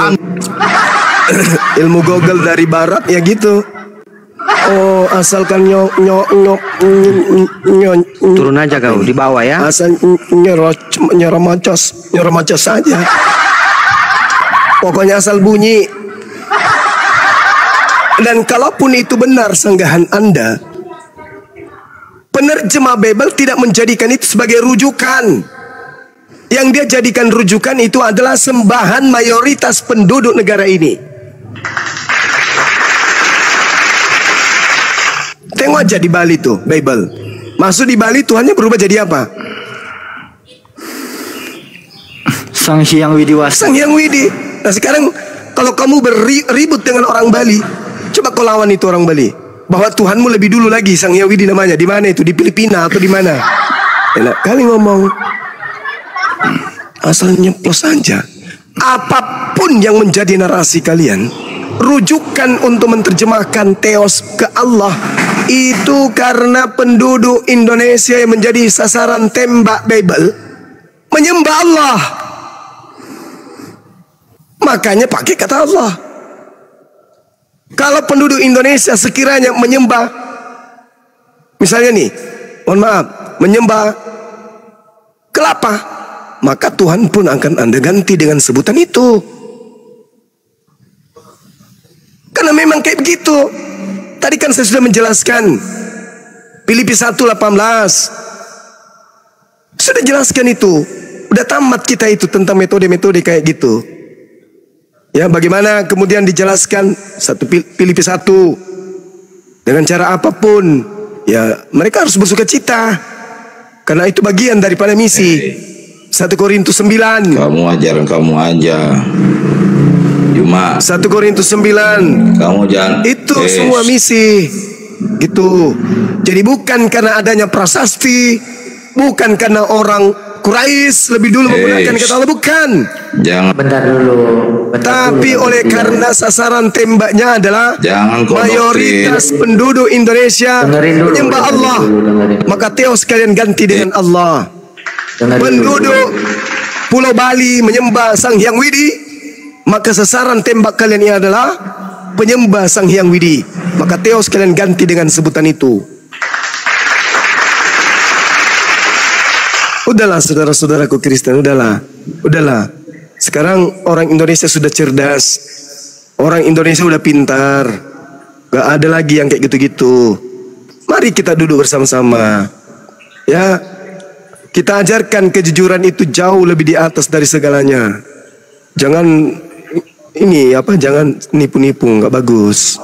Ilmu Google dari barat ya gitu. Oh, asalkan turun aja kau di bawah ya. Asal nyeromocos saja. Pokoknya asal bunyi. Dan kalaupun itu benar sanggahan Anda, penerjemah Bible tidak menjadikan itu sebagai rujukan. Yang dia jadikan rujukan itu adalah sembahan mayoritas penduduk negara ini. Tengok aja di Bali tuh Bible. Masuk di Bali Tuhannya berubah jadi apa? Sang Hyang Widiwasa. Sang Hyang Widi. Nah sekarang kalau kamu beribut dengan orang Bali, coba kau lawan itu orang Bali. Bahwa Tuhanmu lebih dulu lagi, Sang Hyang Widi namanya. Di mana itu? Di Filipina atau di mana? Enak kali ngomong. Asal nyeplos saja. Apapun yang menjadi narasi kalian, rujukan untuk menerjemahkan teos ke Allah itu karena penduduk Indonesia yang menjadi sasaran tembak Bible menyembah Allah. Makanya pakai kata Allah. Kalau penduduk Indonesia sekiranya menyembah, misalnya nih, mohon maaf, menyembah kelapa, maka Tuhan pun akan Anda ganti dengan sebutan itu. Karena memang kayak begitu. Tadi kan saya sudah menjelaskan Filipi 1:18. Sudah jelaskan itu. Udah tamat kita itu tentang metode-metode kayak gitu. Ya, bagaimana kemudian dijelaskan Filipi 1 dengan cara apapun, ya mereka harus bersuka cita. Karena itu bagian daripada misi. 1 Korintus 9. Kamu aja. Cuma 1 Korintus 9. Kamu jangan. Itu semua misi. Gitu. Jadi bukan karena adanya prasasti, bukan karena orang Quraisy lebih dulu menggunakan kata Allah, bukan. Jangan. Bentar dulu. Tapi oleh karena sasaran tembaknya adalah mayoritas penduduk Indonesia menyembah Allah, maka teos kalian ganti dengan Allah. Penduduk Pulau Bali menyembah Sang Hyang Widi, maka sasaran tembak kalian ini adalah penyembah Sang Hyang Widi, maka teos kalian ganti dengan sebutan itu. Udahlah saudara-saudaraku Kristen, udahlah. Sekarang orang Indonesia sudah cerdas, orang Indonesia sudah pintar, gak ada lagi yang kayak gitu-gitu. Mari kita duduk bersama-sama, ya. Kita ajarkan kejujuran itu jauh lebih di atas dari segalanya. Jangan jangan nipu-nipu, gak bagus.